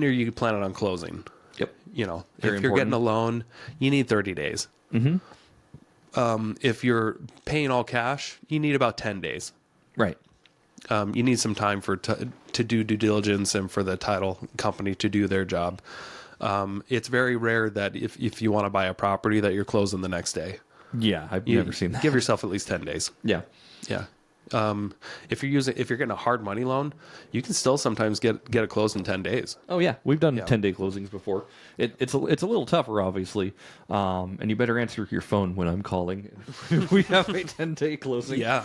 are you planning on closing? Yep. You know, Very if you're important. getting a loan, you need 30 days. If you're paying all cash, you need about 10 days. Right. You need some time to do due diligence and for the title company to do their job. It's very rare that if you want to buy a property that you're closing the next day. Yeah, I've never seen that. Give yourself at least 10 days. Yeah. Yeah. If you're getting a hard money loan, you can still sometimes get it closed in 10 days. Oh yeah, we've done 10-day closings before. It's a little tougher, obviously, and you better answer your phone when I'm calling. We have a 10-day closing. Yeah.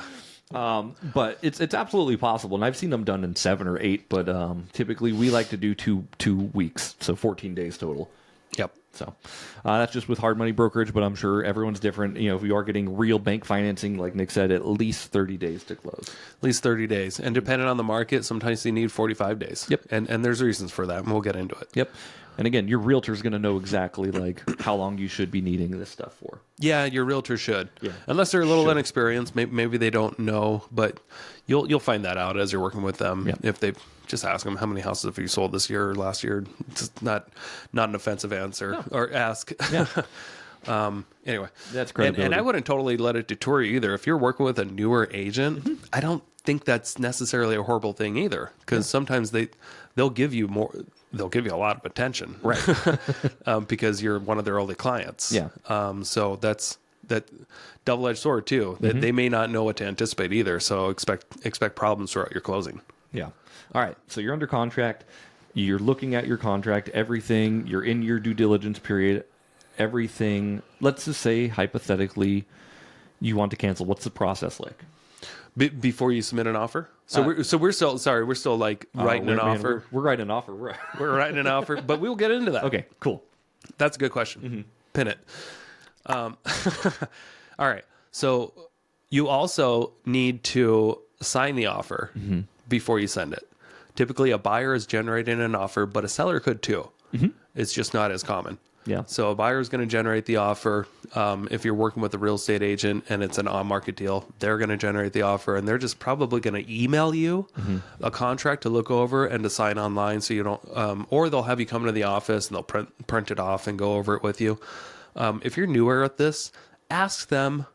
But it's absolutely possible, and I've seen them done in 7 or 8. But typically, we like to do two weeks, so 14 days total. Yep. So that's just with hard money brokerage, but I'm sure everyone's different. You know, if you are getting real bank financing, like Nick said, at least 30 days to close. At least 30 days. And depending on the market, sometimes you need 45 days. Yep. And there's reasons for that, and we'll get into it. Yep. And again, your realtor's going to know exactly like how long you should be needing this stuff for. Yeah, your realtor should. Yeah. Unless they're a little inexperienced, maybe they don't know, but you'll find that out as you're working with them. Yeah. If they just ask them how many houses have you sold this year or last year. Just not an offensive answer or ask. Yeah. Anyway, That's credibility. And I wouldn't totally let it deter you either. If you're working with a newer agent, I don't think that's necessarily a horrible thing either, because sometimes they'll give you more. They'll give you a lot of attention, Right. because you're one of their early clients. Yeah. So that's that double-edged sword too. That they may not know what to anticipate either. So expect problems throughout your closing. Yeah. All right. So you're under contract. You're looking at your contract, everything. You're in your due diligence period. Everything. Let's just say, hypothetically, you want to cancel. What's the process like? Before you submit an offer. So we're still like writing an offer. We're writing an offer. We're writing an offer, but we'll get into that. Okay. Cool. That's a good question. Pin it. All right. So you also need to sign the offer before you send it. Typically, a buyer is generating an offer, but a seller could too. It's just not as common. Yeah. So a buyer is going to generate the offer. If you're working with a real estate agent and it's an on-market deal, they're going to generate the offer, and they're just probably going to email you a contract to look over and to sign online, so you don't. Or they'll have you come into the office and they'll print it off and go over it with you. If you're newer at this, ask them.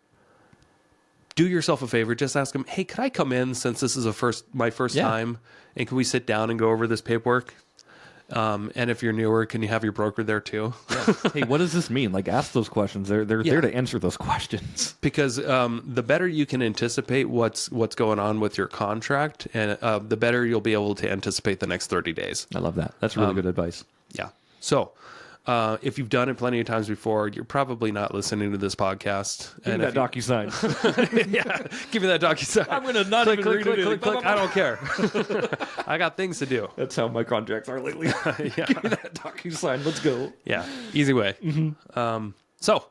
Do yourself a favor. Just ask them, "Hey, could I come in since this is my first time, and can we sit down and go over this paperwork?" And if you're newer, can you have your broker there too? Hey, what does this mean? Like, ask those questions. They're there to answer those questions. Because the better you can anticipate what's going on with your contract, and the better you'll be able to anticipate the next 30 days. I love that. That's really good advice. Yeah. So if you've done it plenty of times before, you're probably not listening to this podcast. Give me that DocuSign. Yeah, give me that DocuSign. I'm going to not even read it. Click. I don't care. I got things to do. That's how my contracts are lately. Give me that DocuSign. Let's go. Yeah, easy way. So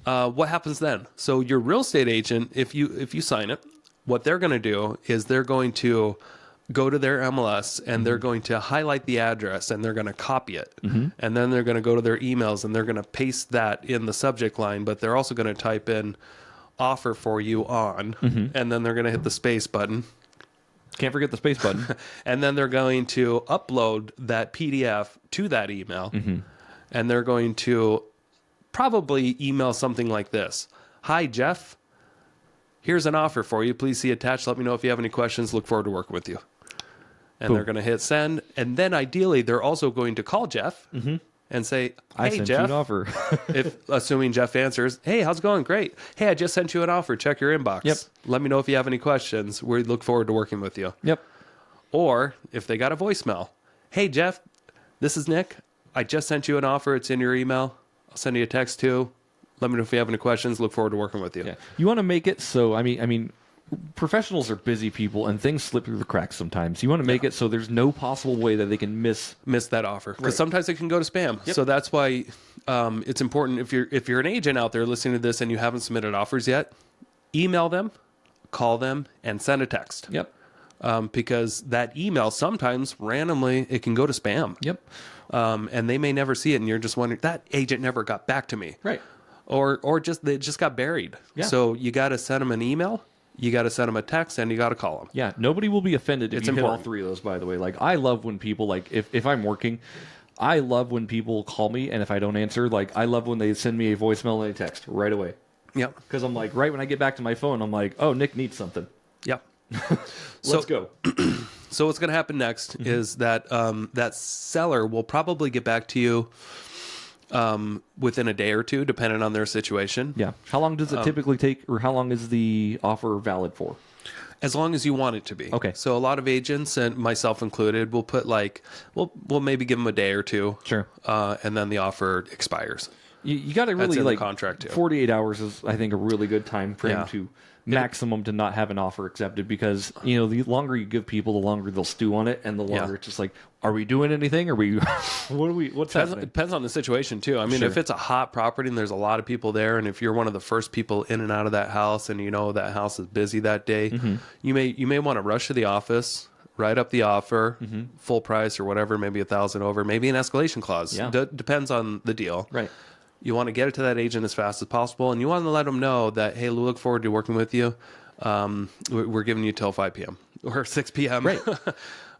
what happens then? So your real estate agent, if you sign it, what they're going to do is they're going to go to their MLS and they're going to highlight the address and they're going to copy it. And then they're going to go to their emails and they're going to paste that in the subject line, but they're also going to type in offer for you on, and then they're going to hit the space button. Can't forget the space button. And then they're going to upload that PDF to that email. And they're going to probably email something like this. Hi, Jeff. Here's an offer for you. Please see attached. Let me know if you have any questions. Look forward to working with you. And they're going to hit send. And then ideally, they're also going to call Jeff and say, I hey, sent Jeff. you an offer. Assuming Jeff answers, hey, how's it going? Great. Hey, I just sent you an offer. Check your inbox. Yep. Let me know if you have any questions. We look forward to working with you. Yep. Or if they got a voicemail, hey, Jeff, this is Nick. I just sent you an offer. It's in your email. I'll send you a text too. Let me know if you have any questions. Look forward to working with you. Yeah. You want to make it so, I mean, professionals are busy people, and things slip through the cracks sometimes. You want to make it so there's no possible way that they can miss that offer, because Right. sometimes it can go to spam. Yep. So that's why it's important, if you're an agent out there listening to this and you haven't submitted offers yet, email them, call them, and send a text. Yep. Because that email sometimes randomly it can go to spam. Yep. And they may never see it, and you're just wondering, that agent never got back to me. Right. Or just they just got buried. Yeah. So you got to send them an email, you got to send them a text, and you got to call them. Yeah, nobody will be offended if It's you hit all important. 3 of those, by the way. Like, I love when people, like, if I'm working, I love when people call me, and if I don't answer, like, I love when they send me a voicemail and a text right away. Yep. Because I'm like, right when I get back to my phone, I'm like, oh, Nick needs something. Yep. Let's go. So what's going to happen next is that that seller will probably get back to you within a day or two, depending on their situation. Yeah. How long does it typically take, or how long is the offer valid for? As long as you want it to be. Okay. So a lot of agents, and myself included, will put we'll maybe give them a day or two. Sure. And then the offer expires. You got to That's really, in the like, contract, too. 48 hours is, I think, a really good time frame Yeah. to maximum to not have an offer accepted, because, the longer you give people, the longer they'll stew on it, and the longer it's just like, are we doing anything? Are we, what's happening? Depends on the situation too. I mean, Sure. if it's a hot property and there's a lot of people there, and if you're one of the first people in and out of that house, and you know that house is busy that day, Mm-hmm. you may want to rush to the office, write up the offer, Mm-hmm. full price or whatever, maybe 1,000 over, maybe an escalation clause. Yeah. Depends on the deal. Right. You want to get it to that agent as fast as possible, and you want to let them know that, hey, we look forward to working with you. We're giving you till 5 p.m. or 6 p.m. Right.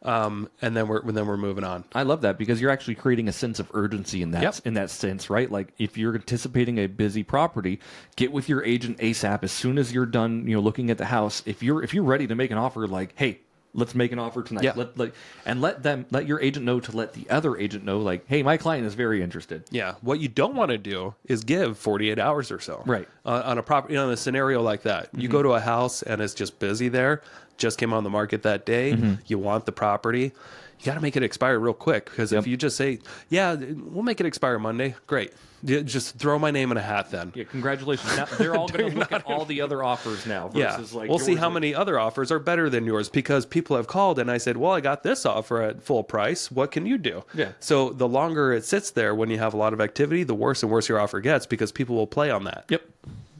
And then we're moving on. I love that, because you're actually creating a sense of urgency in that Yep. in that sense, right? Like, if you're anticipating a busy property, get with your agent ASAP as soon as you're done, looking at the house. If you're ready to make an offer, like, hey, let's make an offer tonight. Yeah. Let your agent know to let the other agent know, like, hey, my client is very interested. Yeah. What you don't want to do is give 48 hours or so. Right. On a property, on a scenario like that. You go to a house and it's just busy there, just came on the market that day. You want the property. You got to make it expire real quick, because if you just say, yeah, we'll make it expire Monday, great. Just throw my name in a hat then. Yeah, congratulations. Now, they're all going to look at all the other offers now. Versus Yeah, like we'll see yours how is- many other offers are better than yours, because people have called and I said, well, I got this offer at full price. What can you do? Yeah. So the longer it sits there when you have a lot of activity, the worse and worse your offer gets, because people will play on that. Yep.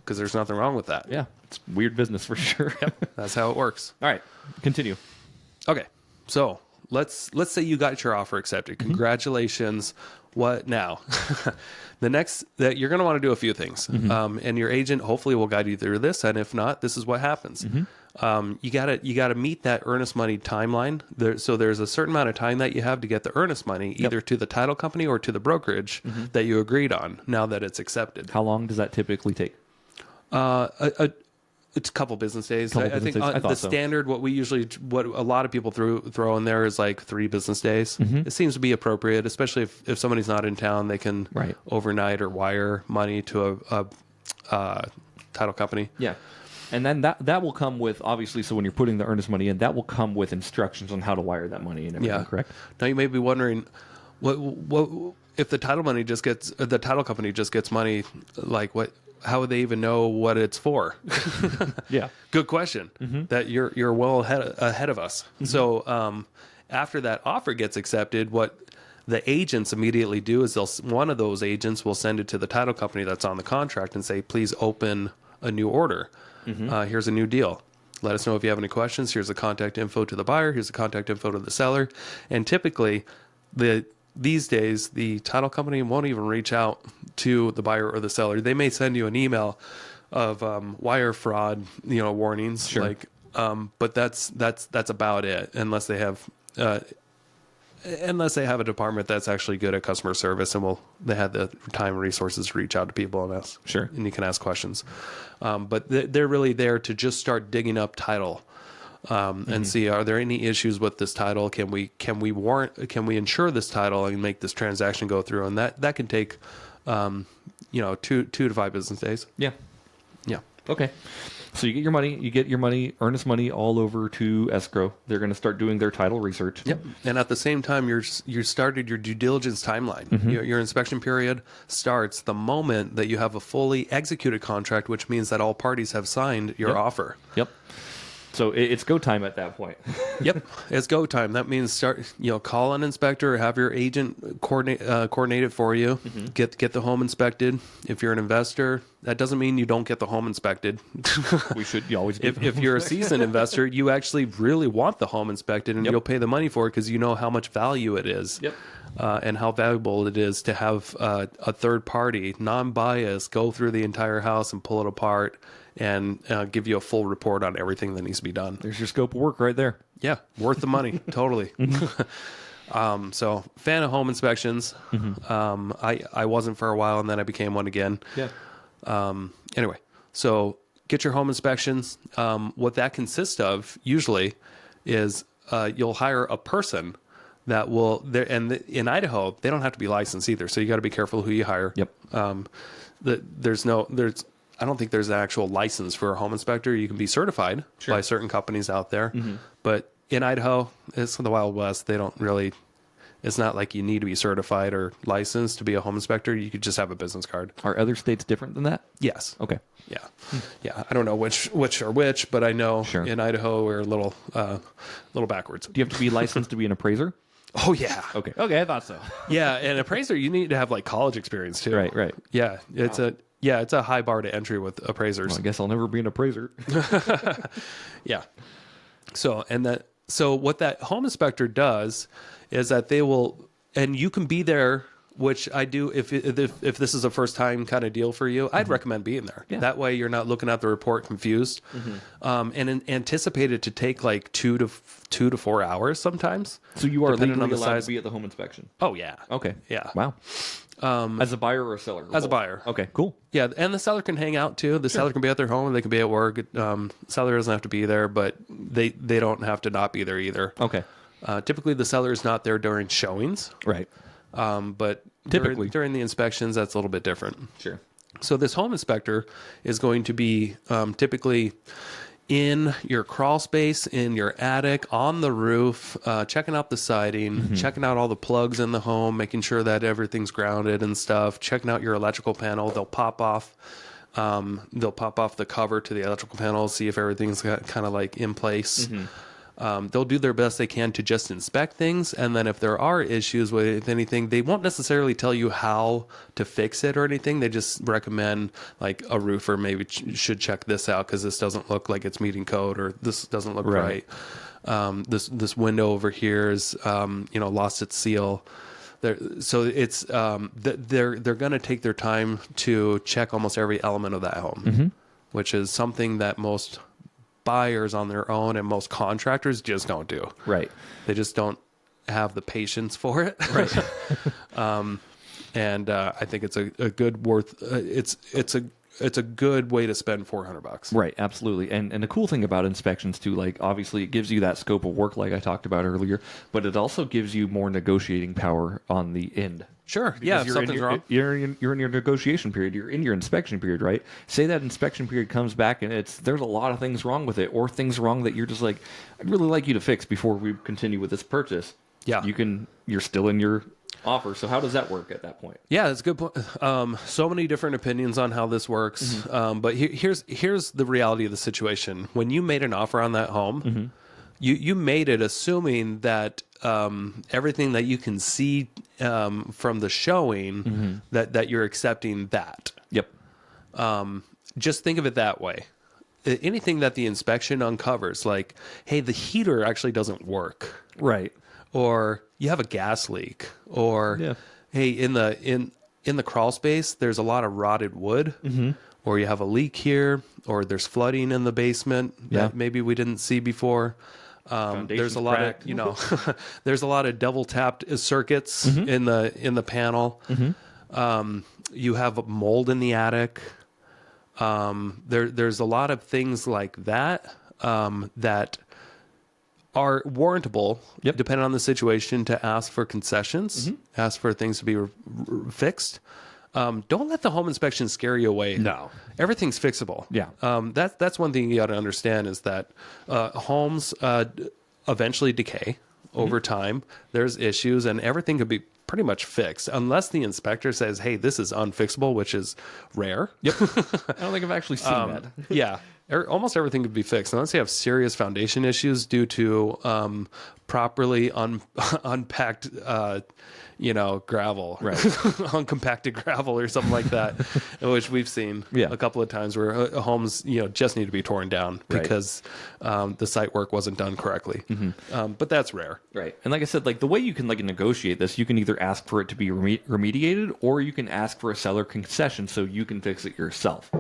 Because there's nothing wrong with that. Yeah, it's weird business for sure. That's how it works. All right, continue. Okay. So let's say you got your offer accepted. Congratulations. What now? The next that you're going to want to do a few things, and your agent hopefully will guide you through this. And if not, this is what happens. You gotta meet that earnest money timeline. So there's a certain amount of time that you have to get the earnest money, either to the title company or to the brokerage that you agreed on. Now that it's accepted, How long does that typically take? it's a couple business days. Couple I business think days? I the thought so. standard, what a lot of people throw in there is like 3 business days. It seems to be appropriate, especially if somebody's not in town, they can Right. overnight or wire money to a title company. Yeah. And then that will come with, obviously, so when you're putting the earnest money in, that will come with instructions on how to wire that money and everything, Yeah, correct? Now you may be wondering, what if the title company just gets money? Like what? How would they even know what it's for? Yeah. Good question. That you're well ahead of us. So after that offer gets accepted, what the agents immediately do is one of those agents will send it to the title company that's on the contract and say, please open a new order. Here's a new deal. Let us know if you have any questions. Here's the contact info to the buyer. Here's the contact info to the seller. And typically, these days, the title company won't even reach out to the buyer or the seller. They may send you an email of wire fraud, warnings. Sure. But that's about it, unless they have a department that's actually good at customer service and they have the time and resources to reach out to people and ask. Sure. And you can ask questions. But they're really there to just start digging up title. And see, are there any issues with this title? Can we insure this title and make this transaction go through? And that can take 2 to 5 business days. Yeah. Yeah. Okay. So you get your money, earnest money all over to Escrow. They're going to start doing their title research. Yep. And at the same time, you started your due diligence timeline. Your inspection period starts the moment that you have a fully executed contract, which means that all parties have signed your offer. Yep. So it's go time at that point. Yep, it's go time. That means call an inspector or have your agent coordinate it for you. Mm-hmm. Get the home inspected. If you're an investor, that doesn't mean you don't get the home inspected. You always get If you're a seasoned investor, you actually really want the home inspected, and you'll pay the money for it because you know how much value it is. Yep. And how valuable it is to have a third party, non-biased, go through the entire house and pull it apart and give you a full report on everything that needs to be done. There's your scope of work right there. Yeah, worth the money, totally. So, fan of home inspections. I wasn't for a while, and then I became one again. Yeah. Anyway, so get your home inspections. What that consists of usually is you'll hire a person that will, in Idaho, they don't have to be licensed either. So you got to be careful who you hire. Yep. I don't think there's an actual license for a home inspector. You can be certified by certain companies out there, but in Idaho, it's the Wild West. They don't really. It's not like you need to be certified or licensed to be a home inspector. You could just have a business card. Are other states different than that? Yes. Okay. Yeah. Yeah. I don't know which are which, but I know in Idaho we're a little backwards. Do you have to be licensed to be an appraiser? Oh yeah. Okay. Okay, I thought so. Yeah, and appraiser, you need to have like college experience too. Right. Yeah, it's a high bar to entry with appraisers. Well, I guess I'll never be an appraiser. Yeah. So what that home inspector does is that they will, and you can be there, which I do if this is a first time kind of deal for you, I'd recommend being there. Yeah. That way you're not looking at the report confused. Anticipate it to take like 2 to 4 hours sometimes. So you are depending legally on the allowed size. to be at the home inspection? Oh yeah. Okay. Yeah. Wow. As a buyer or a seller? As a buyer. Okay, cool. Yeah, and the seller can hang out too. The seller can be at their home, they can be at work. Seller doesn't have to be there, but they don't have to not be there either. Okay. Typically, the seller is not there during showings, Right. but Typically. during the inspections, that's a little bit different. Sure. So this home inspector is going to be typically in your crawl space, in your attic, on the roof, checking out the siding, checking out all the plugs in the home, making sure that everything's grounded and stuff, checking out your electrical panel. They'll pop off the cover to the electrical panel, see if everything's kind of like in place. They'll do their best they can to just inspect things, and then if there are issues with anything, they won't necessarily tell you how to fix it or anything. They just recommend like a roofer maybe should check this out because this doesn't look like it's meeting code, or this doesn't look right. This window over here is lost its seal. So it's they're going to take their time to check almost every element of that home, which is something that most buyers on their own and most contractors just don't do. Right. They just don't have the patience for it. Right. And I think it's a good it's a good way to spend $400. Right, absolutely. And the cool thing about inspections too, like obviously it gives you that scope of work like I talked about earlier, but it also gives you more negotiating power on the end. Sure. Yeah, if something's wrong. You're in your negotiation period. You're in your inspection period, right? Say that inspection period comes back and there's a lot of things wrong with it, or things wrong that you're just like, I'd really like you to fix before we continue with this purchase. Yeah. You're still in your offer. So how does that work at that point? Yeah, that's a good point. So many different opinions on how this works. But here's the reality of the situation. When you made an offer on that home, you made it assuming that everything that you can see from the showing that you're accepting that. Yep. Just think of it that way. Anything that the inspection uncovers, like, hey, the heater actually doesn't work, Right. or you have a gas leak, or hey, in the crawl space there's a lot of rotted wood, or you have a leak here, or there's flooding in the basement that maybe we didn't see before. There's a lot cracked. of there's a lot of double tapped circuits in the panel. You have mold in the attic. There's a lot of things like that that are warrantable, depending on the situation, to ask for concessions, ask for things to be fixed. Don't let the home inspection scare you away. No. Everything's fixable. Yeah. That's one thing you got to understand is that homes eventually decay over time. There's issues, and everything could be pretty much fixed unless the inspector says, hey, this is unfixable, which is rare. Yep. I don't think I've actually seen that. Yeah. almost everything could be fixed unless you have serious foundation issues due to properly unpacked gravel, Right. uncompacted gravel or something like that, which we've seen Yeah. a couple of times where homes just need to be torn down Right. because the site work wasn't done correctly. But that's rare. Right. And like I said, like the way you can like negotiate this, you can either ask for it to be remediated, or you can ask for a seller concession so you can fix it yourself.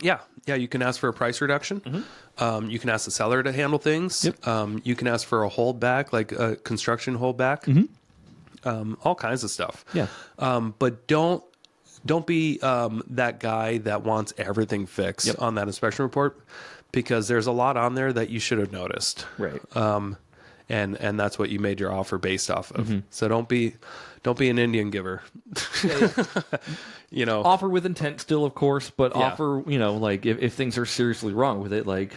Yeah, you can ask for a price reduction. You can ask the seller to handle things. Yep. You can ask for a holdback, like a construction holdback. All kinds of stuff. Yeah. But don't be that guy that wants everything fixed Yep. on that inspection report, because there's a lot on there that you should have noticed. Right. And that's what you made your offer based off of. So don't be an Indian giver. Offer with intent still, of course, but Yeah. offer, like if things are seriously wrong with it, like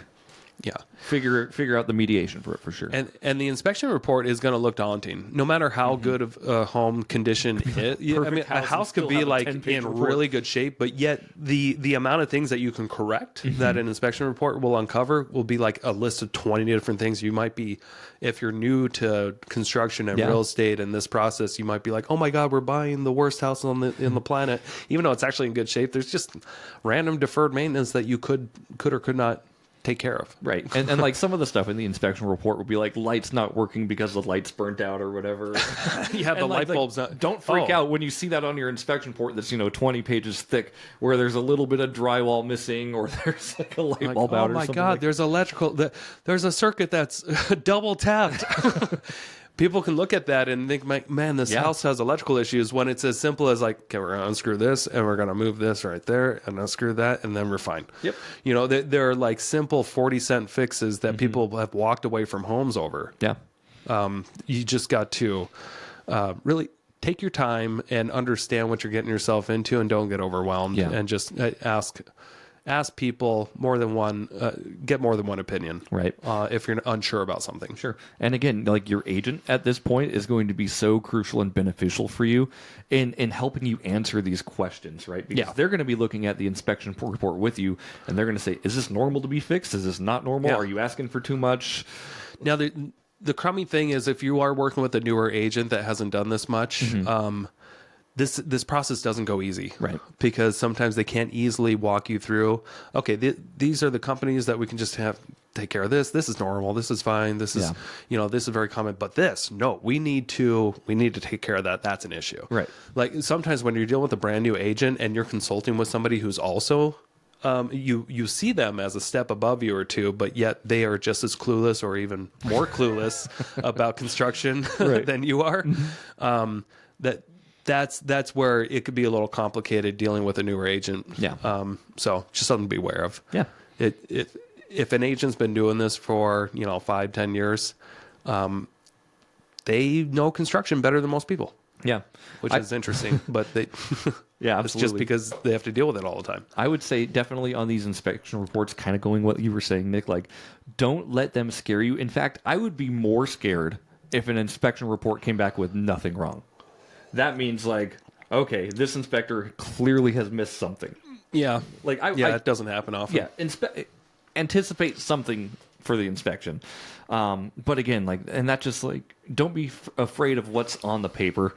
Yeah. figure out the mediation for it for sure. And the inspection report is going to look daunting, no matter how good of a home condition it is. I mean, house a house and could still be have a like 10-page in report. really good shape, but yet the amount of things that you can correct that an inspection report will uncover will be like a list of 20 different things. You might be, if you're new to construction and Yeah. real estate and this process, you might be like, oh my God, we're buying the worst house in the planet, even though it's actually in good shape. There's just random deferred maintenance that you could or could not take care of. Right. And like some of the stuff in the inspection report would be like lights not working because the lights burnt out or whatever. Yeah, the And, light bulbs not. Don't freak Oh. out when you see that on your inspection report that's 20 pages thick, where there's a little bit of drywall missing, or there's like a light Like, bulb oh out or my something. God, like- there's there's a circuit that's double tapped. People can look at that and think, man, this Yeah. house has electrical issues, when it's as simple as like, okay, we're going to unscrew this and we're going to move this right there and unscrew that, and then we're fine. Yep. There are like simple 40-cent fixes that people have walked away from homes over. Yeah. You just got to really take your time and understand what you're getting yourself into, and don't get overwhelmed. Yeah. And just ask people more than one, get more than one opinion. Right. If you're unsure about something. Sure. And again, like your agent at this point is going to be so crucial and beneficial for you in helping you answer these questions, right? Because Yeah. they're going to be looking at the inspection report with you, and they're going to say, is this normal to be fixed? Is this not normal? Yeah. Are you asking for too much? Now, the crummy thing is, if you are working with a newer agent that hasn't done this much, this process doesn't go easy, Right. Because sometimes they can't easily walk you through. Okay, these are the companies that we can just take care of this. This is normal. This is fine. This is this is very common. But we need to take care of that. That's an issue, Right. Like sometimes when you're dealing with a brand new agent and you're consulting with somebody who's also you see them as a step above you or two, but yet they are just as clueless or even more clueless about construction than you are. That's where it could be a little complicated dealing with a newer agent. Yeah. So just something to be aware of. Yeah. If an agent's been doing this for 5-10 years, they know construction better than most people, Yeah. which is interesting. But they Yeah, it's just absolutely. because they have to deal with it all the time. I would say definitely on these inspection reports, kind of going what you were saying, Nick, like don't let them scare you. In fact, I would be more scared if an inspection report came back with nothing wrong. That means like, okay, this inspector clearly has missed something. Yeah. Like it doesn't happen often. Yeah, anticipate something for the inspection. But again, like, and that just like, don't be afraid of what's on the paper,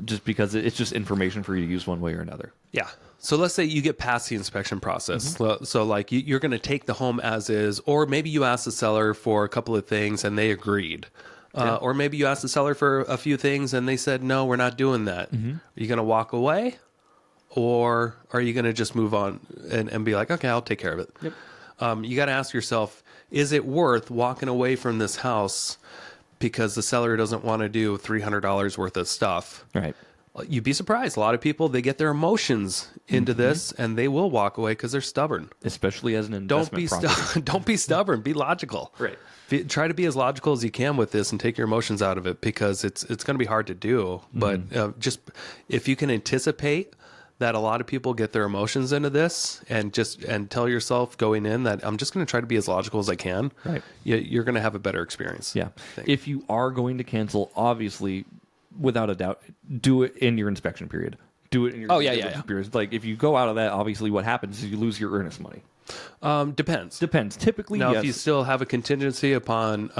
just because it's just information for you to use one way or another. Yeah. So let's say you get past the inspection process. So like you're going to take the home as is, or maybe you asked the seller for a couple of things and they agreed. Or maybe you asked the seller for a few things and they said, no, we're not doing that. Are you going to walk away, or are you going to just move on and be like, okay, I'll take care of it? Yep. You got to ask yourself, is it worth walking away from this house because the seller doesn't want to do $300 worth of stuff? Right. You'd be surprised. A lot of people, they get their emotions into this and they will walk away because they're stubborn. Especially as an Don't investment be property. don't be stubborn. Be logical. Right. Try to be as logical as you can with this and take your emotions out of it, because it's going to be hard to do. But just if you can anticipate that a lot of people get their emotions into this, and tell yourself going in that I'm just going to try to be as logical as I can. Right. You're going to have a better experience. Yeah. I think. If you are going to cancel, obviously, without a doubt, do it in your inspection period. do it in your Oh, yeah, due yeah, diligence yeah. periods. Like if you go out of that, obviously what happens is you lose your earnest money. Depends. Typically, Now, yes. if you still have a contingency upon,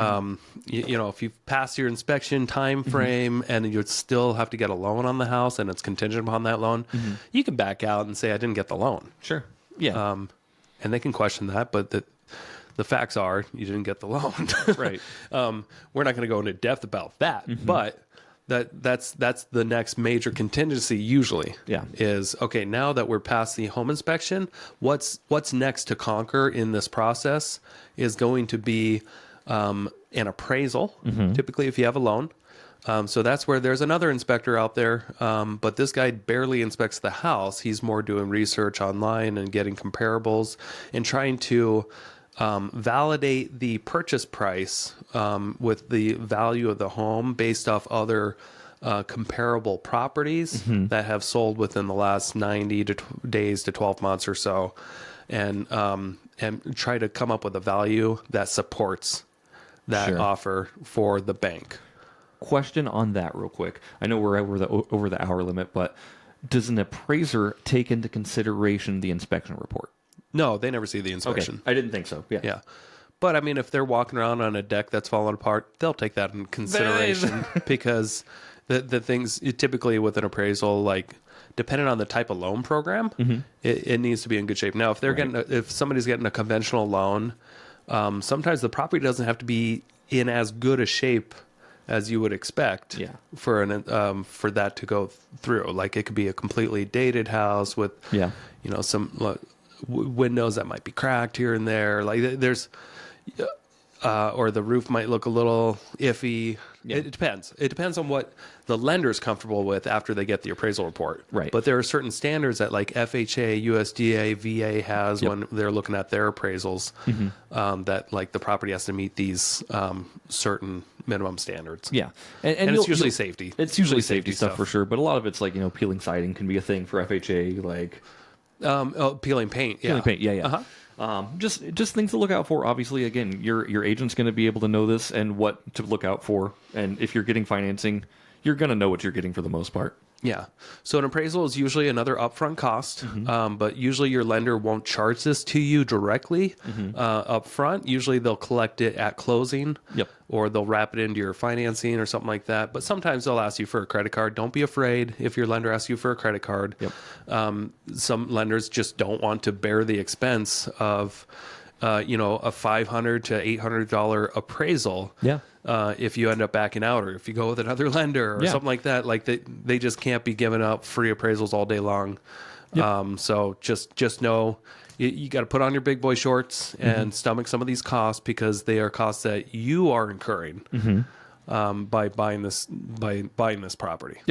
if you've passed your inspection time frame and you would still have to get a loan on the house and it's contingent upon that loan, you can back out and say, I didn't get the loan. Sure. Yeah. And they can question that, but the facts are you didn't get the loan. Right. We're not going to go into depth about that, but that's the next major contingency usually. Yeah. Is okay, now that we're past the home inspection, what's next to conquer in this process is going to be an appraisal, typically if you have a loan. So that's where there's another inspector out there, but this guy barely inspects the house. He's more doing research online and getting comparables and trying to validate the purchase price with the value of the home based off other comparable properties that have sold within the last 90 days to 12 months or so, and try to come up with a value that supports that Sure. offer for the bank. Question on that real quick. I know we're over the hour limit, but does an appraiser take into consideration the inspection report? No, they never see the Okay. inspection. I didn't think so. Yeah. Yeah. But I mean, if they're walking around on a deck that's fallen apart, they'll take that in consideration because the things typically with an appraisal, like depending on the type of loan program, it needs to be in good shape. Now, if they're if somebody's getting a conventional loan, sometimes the property doesn't have to be in as good a shape as you would expect for for that to go through. Like it could be a completely dated house with some windows that might be cracked here and there. Like there's or the roof might look a little iffy. It depends. It depends on what the lender's comfortable with after they get the appraisal report. Right. But there are certain standards that like FHA, USDA, VA has when they're looking at their appraisals that like the property has to meet these certain minimum standards. Yeah. And it's usually safety. It's usually safety stuff for sure, but a lot of it's like, peeling siding can be a thing for FHA, like peeling paint. Yeah. peeling paint. Yeah. Just things to look out for. Obviously, again, your agent's going to be able to know this and what to look out for. And if you're getting financing, you're going to know what you're getting for the most part. Yeah. So an appraisal is usually another upfront cost, but usually your lender won't charge this to you directly upfront. Usually they'll collect it at closing, or they'll wrap it into your financing or something like that. But sometimes they'll ask you for a credit card. Don't be afraid if your lender asks you for a credit card. Some lenders just don't want to bear the expense of a $500 to $800 appraisal. If you end up backing out, or if you go with another lender or something like that, like they just can't be giving up free appraisals all day long. So just know you got to put on your big boy shorts and stomach some of these costs, because they are costs that you are incurring by buying this property.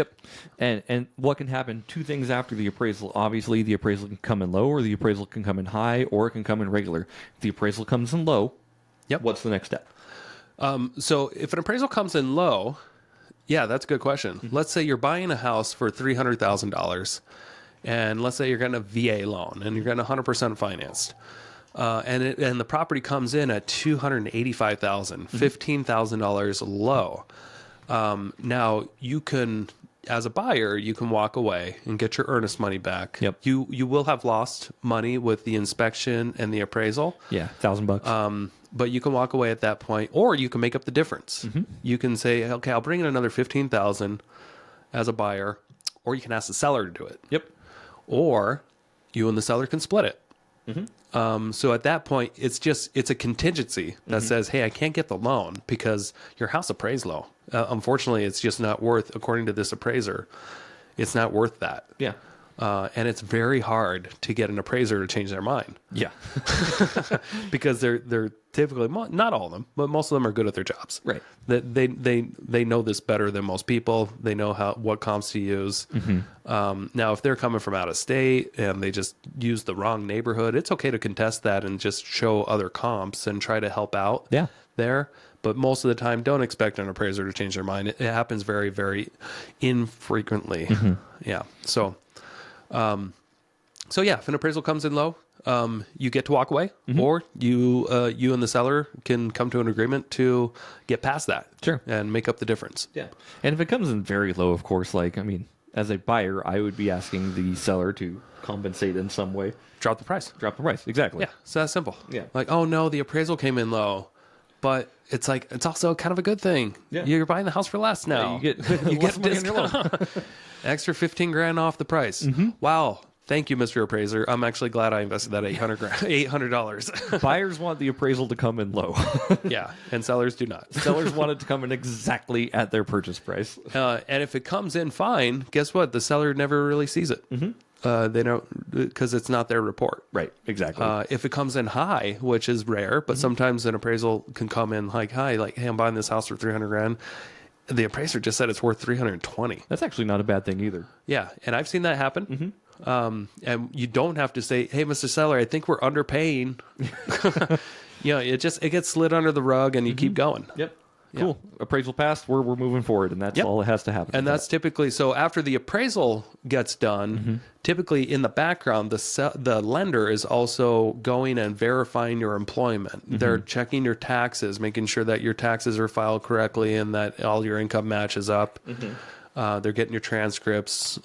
And what can happen? Two things after the appraisal. Obviously, the appraisal can come in low, or the appraisal can come in high, or it can come in regular. If the appraisal comes in low, what's the next step? So if an appraisal comes in low, that's a good question. Let's say you're buying a house for $300,000, and let's say you're getting a VA loan and you're getting 100% financed, and the property comes in at $285,000, $15,000 low. Now you can, as a buyer, you can walk away and get your earnest money back. You will have lost money with the inspection and the appraisal. $1,000. But you can walk away at that point, or you can make up the difference. You can say, okay, I'll bring in another $15,000 as a buyer, or you can ask the seller to do it. Or you and the seller can split it. So at that point, it's a contingency that says, hey, I can't get the loan because your house appraised low. Unfortunately, it's just not worth, according to this appraiser, it's not worth that. And it's very hard to get an appraiser to change their mind. Because they're typically, not all of them, but most of them are good at their jobs. They know this better than most people. They know what comps to use. Now, if they're coming from out of state and they just use the wrong neighborhood, it's okay to contest that and just show other comps and try to help out there. But most of the time, don't expect an appraiser to change their mind. It happens very, very infrequently. So if an appraisal comes in low, you get to walk away, or you and the seller can come to an agreement to get past that, and make up the difference. And if it comes in very low, of course, as a buyer, I would be asking the seller to compensate in some way. Drop the price. Drop the price. Exactly. Yeah, so that's simple. Yeah. Like, oh no, the appraisal came in low, but it's like it's also kind of a good thing. Yeah. You're buying the house for less now. You get you less get money on your loan. discount. Extra 15 grand off the price. Wow. Thank you, Mr. Appraiser. I'm actually glad I invested that $800. Buyers want the appraisal to come in low. Yeah, and sellers do not. Sellers want it to come in exactly at their purchase price. And if it comes in fine, guess what? The seller never really sees it. They don't, because it's not their report. Right. Exactly. If it comes in high, which is rare, but sometimes an appraisal can come in like high, like, hey, I'm buying this house for 300 grand. The appraiser just said it's worth 320. That's actually not a bad thing either. Yeah, and I've seen that happen. And you don't have to say, "Hey, Mr. Seller, I think we're underpaying." It gets slid under the rug, and you keep going. Yep. Cool. Appraisal passed. We're moving forward, and that's all it has to happen. And that's typically so. After the appraisal gets done, typically in the background, the lender is also going and verifying your employment. They're checking your taxes, making sure that your taxes are filed correctly and that all your income matches up. They're getting your transcripts.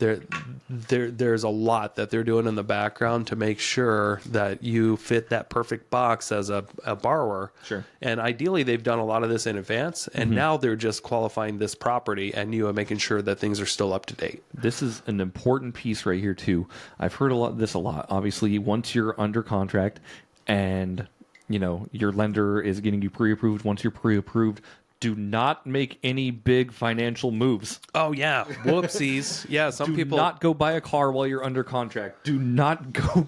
There's a lot that they're doing in the background to make sure that you fit that perfect box as a borrower. Sure. And ideally, they've done a lot of this in advance, and now they're just qualifying this property and you are making sure that things are still up to date. This is an important piece right here too. I've heard a lot. Obviously, once you're under contract and your lender is getting you pre-approved, once you're pre-approved, do not make any big financial moves. Oh yeah, whoopsies. Yeah, some people do not go buy a car while you're under contract. Do not go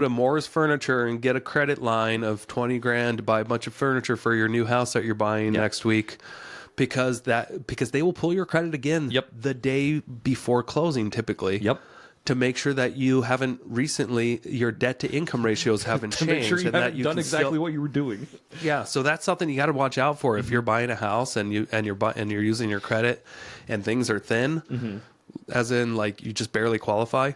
to Moore's Furniture and get a credit line of 20 grand to buy a bunch of furniture for your new house that you're buying next week, because they will pull your credit again the day before closing typically. To make sure that you haven't recently, your debt to income ratios haven't changed. Make sure you and haven't that you done can exactly what you were doing. Yeah, so that's something you got to watch out for if you're buying a house and you're using your credit and things are thin, as in like you just barely qualify.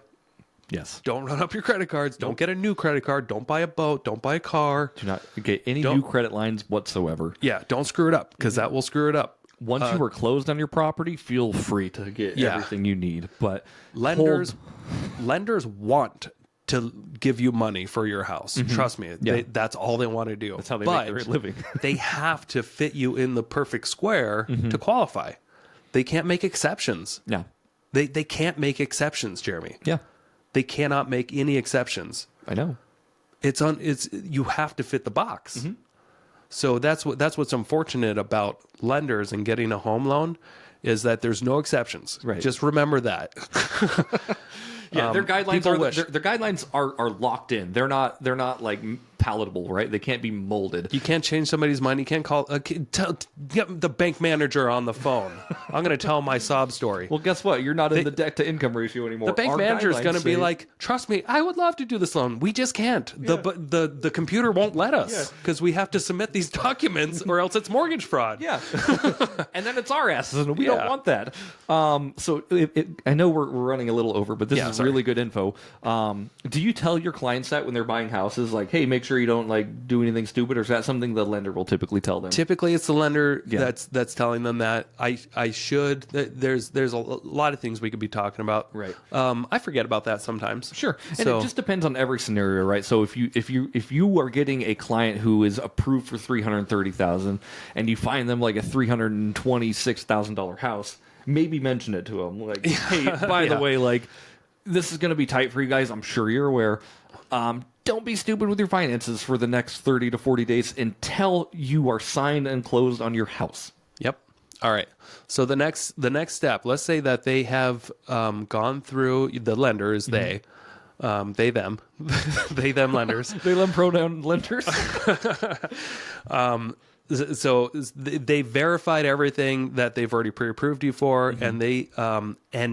Yes. Don't run up your credit cards. Don't get a new credit card. Don't buy a boat. Don't buy a car. Do not get any new credit lines whatsoever. Yeah, don't screw it up, because that will screw it up. Once you are closed on your property, feel free to get everything you need. But lenders want to give you money for your house. Trust me, that's all they want to do. That's how they make their living. They have to fit you in the perfect square to qualify. They can't make exceptions. Yeah. They can't make exceptions, Jeremy. Yeah. They cannot make any exceptions. I know. You have to fit the box. So that's what's unfortunate about lenders and getting a home loan, is that there's no exceptions. Right. Just remember that. Yeah, their guidelines are locked in. They're not like palatable, right? They can't be molded. You can't change somebody's mind. You can't get the bank manager on the phone. I'm going to tell my sob story. Well, guess what? You're not in the debt to income ratio anymore. The bank manager is going to be like, "Trust me, I would love to do this loan. We just can't. The computer won't let us because we have to submit these documents, or else it's mortgage fraud." Yeah, and then it's our asses, and we don't want that. So I know we're running a little over, but this is really good info. Do you tell your clients that when they're buying houses, like, "Hey, make sure you don't like do anything stupid," or is that something the lender will typically tell them? Typically, it's the lender that's telling them that. I should. There's a lot of things we could be talking about. Right. I forget about that sometimes. Sure. And it just depends on every scenario, right? So if you are getting a client who is approved for $330,000 and you find them like a $326,000 house, maybe mention it to them, like, "Hey, by the way, like, this is going to be tight for you guys. I'm sure you're aware. Don't be stupid with your finances for the next 30 to 40 days until you are signed and closed on your house." Yep. All right. So the next step, let's say that they have gone through, the lenders, they them, they them lenders. They them pronoun lenders. So they verified everything that they've already pre-approved you for, and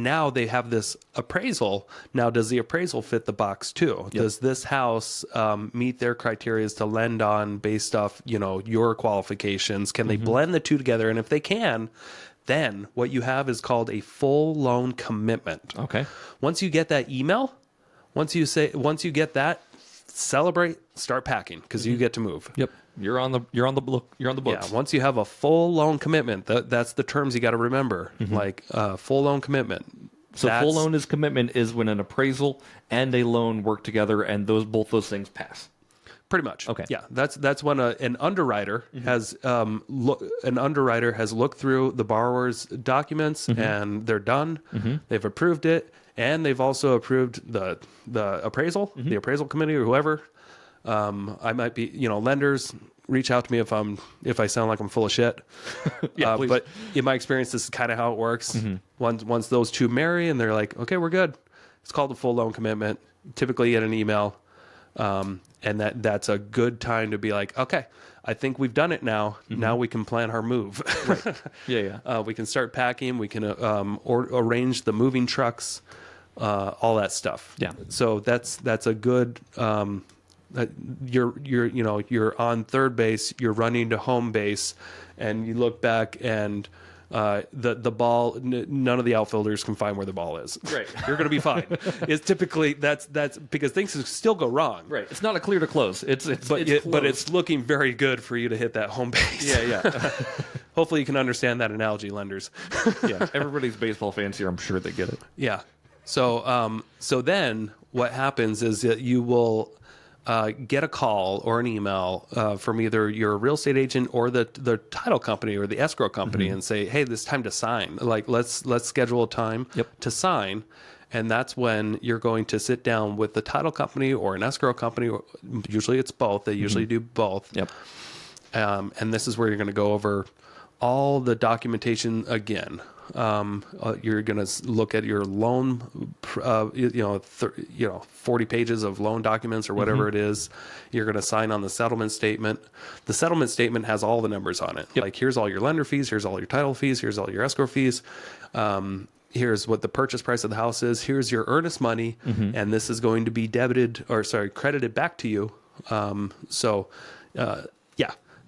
now they have this appraisal. Now, does the appraisal fit the box too? Yep. Does this house meet their criteria to lend on based off your qualifications? Can they blend the two together? And if they can, then what you have is called a full loan commitment. Okay. Once you get that email, once you get that, celebrate, start packing, because you get to move. Yep. You're on the books. Yeah, once you have a full loan commitment, that's the terms you got to remember. Like full loan commitment. So full loan is commitment is when an appraisal and a loan work together, and both those things pass. Pretty much. Okay. Yeah, that's when an underwriter has looked through the borrower's documents and they're done. They've approved it, and they've also approved the appraisal, the appraisal committee or whoever. I might be, lenders reach out to me if I sound like I'm full of shit. Yeah, please. But in my experience, this is kind of how it works. Once those two marry and they're like, okay, we're good. It's called a full loan commitment. Typically get an email. And that's a good time to be like, okay, I think we've done it now. Now we can plan our move. Right. Yeah. We can start packing. We can arrange the moving trucks, all that stuff. Yeah. So that's a good. You're on third base. You're running to home base, and you look back and. The ball, none of the outfielders can find where the ball is. Right. You're going to be fine. It's typically that's because things still go wrong. Right. It's not a clear to close. But it's looking very good for you to hit that home base. Yeah. Hopefully you can understand that analogy, lenders. Yeah. Everybody's baseball fans here. I'm sure they get it. Yeah. So then what happens is that you will get a call or an email from either your real estate agent or the title company or the escrow company and say, hey, this time to sign. Like, let's schedule a time to sign. And that's when you're going to sit down with the title company or an escrow company. Or usually it's both. They usually do both. Yep. And this is where you're going to go over all the documentation again. You're going to look at your loan, 40 pages of loan documents or whatever it is. You're going to sign on the settlement statement. The settlement statement has all the numbers on it. Yep. Like, here's all your lender fees. Here's all your title fees. Here's all your escrow fees. Here's what the purchase price of the house is. Here's your earnest money. And this is going to be credited back to you.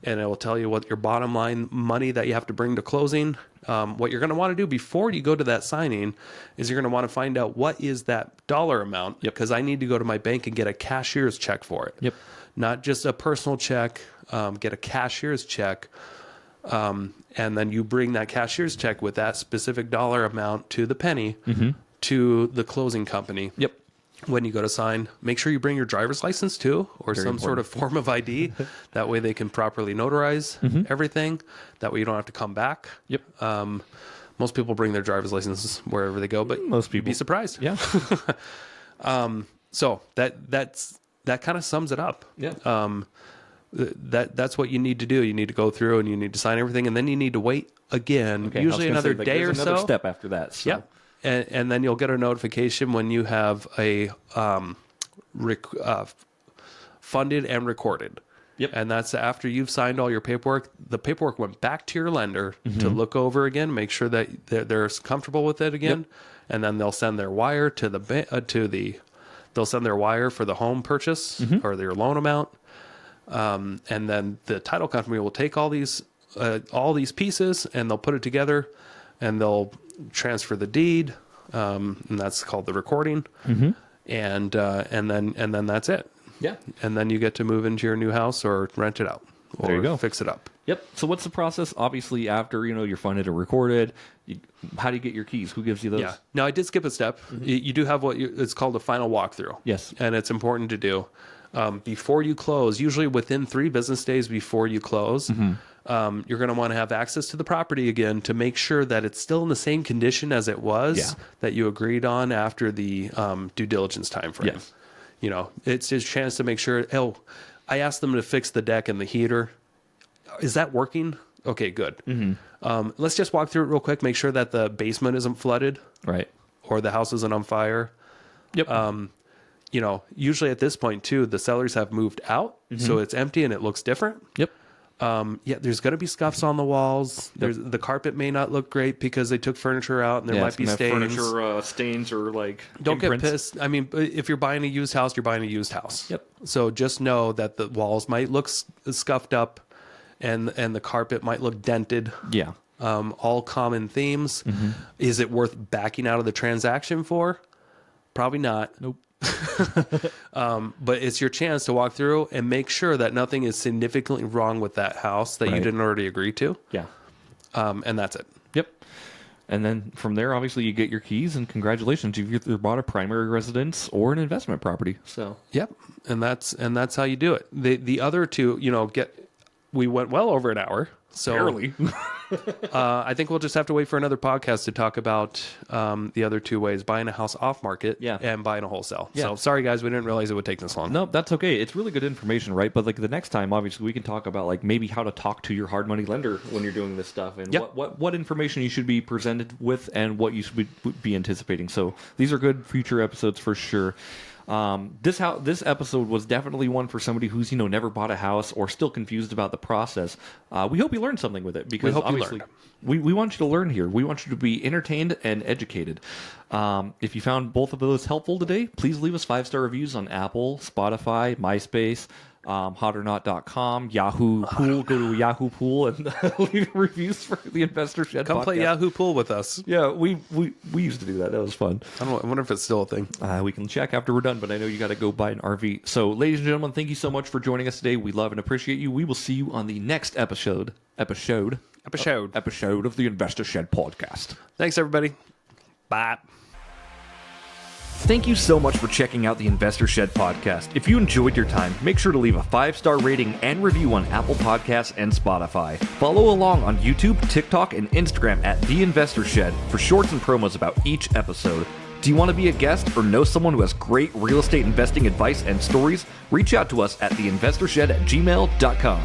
And it will tell you what your bottom line money that you have to bring to closing. What you're going to want to do before you go to that signing is you're going to want to find out what is that dollar amount. Because I need to go to my bank and get a cashier's check for it. Yep. Not just a personal check. Get a cashier's check. And then you bring that cashier's check with that specific dollar amount to the penny to the closing company. Yep. When you go to sign, make sure you bring your driver's license too, or some sort of form of ID. That way they can properly notarize everything. That way you don't have to come back. Yep. Most people bring their driver's licenses wherever they go, but Most people. you'd be surprised. Yeah. So that kind of sums it up. Yeah. That's what you need to do. You need to go through and you need to sign everything, and then you need to wait again, Okay, usually another day or there's another so. step after that. So. Yeah. And then you'll get a notification when you have a funded and recorded. Yep. And that's after you've signed all your paperwork. The paperwork went back to your lender to look over again, make sure that they're comfortable with it again. Yep. And then they'll send their wire they'll send their wire for the home purchase or their loan amount. And then the title company will take all these pieces and they'll put it together and they'll transfer the deed. And that's called the recording. And then that's it. Yeah. And then you get to move into your new house or rent it out or There you go. fix it up. Yep. So what's the process? Obviously, after you're funded or recorded, how do you get your keys? Who gives you those? Yeah. Now I did skip a step. You do have it's called a final walkthrough. Yes. And it's important to do before you close. Usually within 3 business days before you close, you're going to want to have access to the property again to make sure that it's still in the same condition as it was that you agreed on after the due diligence time frame. Yes. It's a chance to make sure. Oh, I asked them to fix the deck and the heater. Is that working? Okay, good. Let's just walk through it real quick. Make sure that the basement isn't flooded, Right. or the house isn't on fire. Yep. Usually at this point too, the sellers have moved out, so it's empty and it looks different. Yep. There's going to be scuffs on the walls. The carpet may not look great because they took furniture out and there might be stains. Furniture stains or Don't imprints. get pissed. I mean, if you're buying a used house, you're buying a used house. Yep. So just know that the walls might look scuffed up and the carpet might look dented. Yeah. All common themes. Is it worth backing out of the transaction for? Probably not. Nope. But it's your chance to walk through and make sure that nothing is significantly wrong with that house that you Right. didn't already agree to. Yeah. And that's it. Yep. And then from there, obviously, you get your keys, and congratulations, you've either bought a primary residence or an investment property. So Yep. And that's how you do it. The other two, we went well over an hour. So barely. I think we'll just have to wait for another podcast to talk about the other two ways: buying a house off market, Yeah. and buying a wholesale. Yeah. So sorry guys, we didn't realize it would take this long. No, that's okay. It's really good information, right? But like the next time, obviously, we can talk about like maybe how to talk to your hard money lender when you're doing this stuff, and Yep. what information you should be presented with, and what you should be anticipating. So these are good future episodes for sure. This episode was definitely one for somebody who's never bought a house or still confused about the process. We hope you learned something with it, because hope you obviously learned. we want you to learn here. We want you to be entertained and educated. If you found both of those helpful today, please leave us 5-star reviews on Apple, Spotify, MySpace, hotornot.com, Yahoo Pool. Go to Yahoo Pool and leave reviews for the Investor Shed Come play podcast. Yahoo Pool with us. Yeah, we used to do that. That was fun. I wonder if it's still a thing. We can check after we're done, but I know you got to go buy an RV. So, ladies and gentlemen, thank you so much for joining us today. We love and appreciate you. We will see you on the next episode of the Investor Shed podcast. Thanks everybody. Bye. Thank you so much for checking out the Investor Shed podcast. If you enjoyed your time, make sure to leave a 5-star rating and review on Apple Podcasts and Spotify. Follow along on YouTube, TikTok, and Instagram at The Investor Shed for shorts and promos about each episode. Do you want to be a guest or know someone who has great real estate investing advice and stories? Reach out to us at theinvestorshed@gmail.com.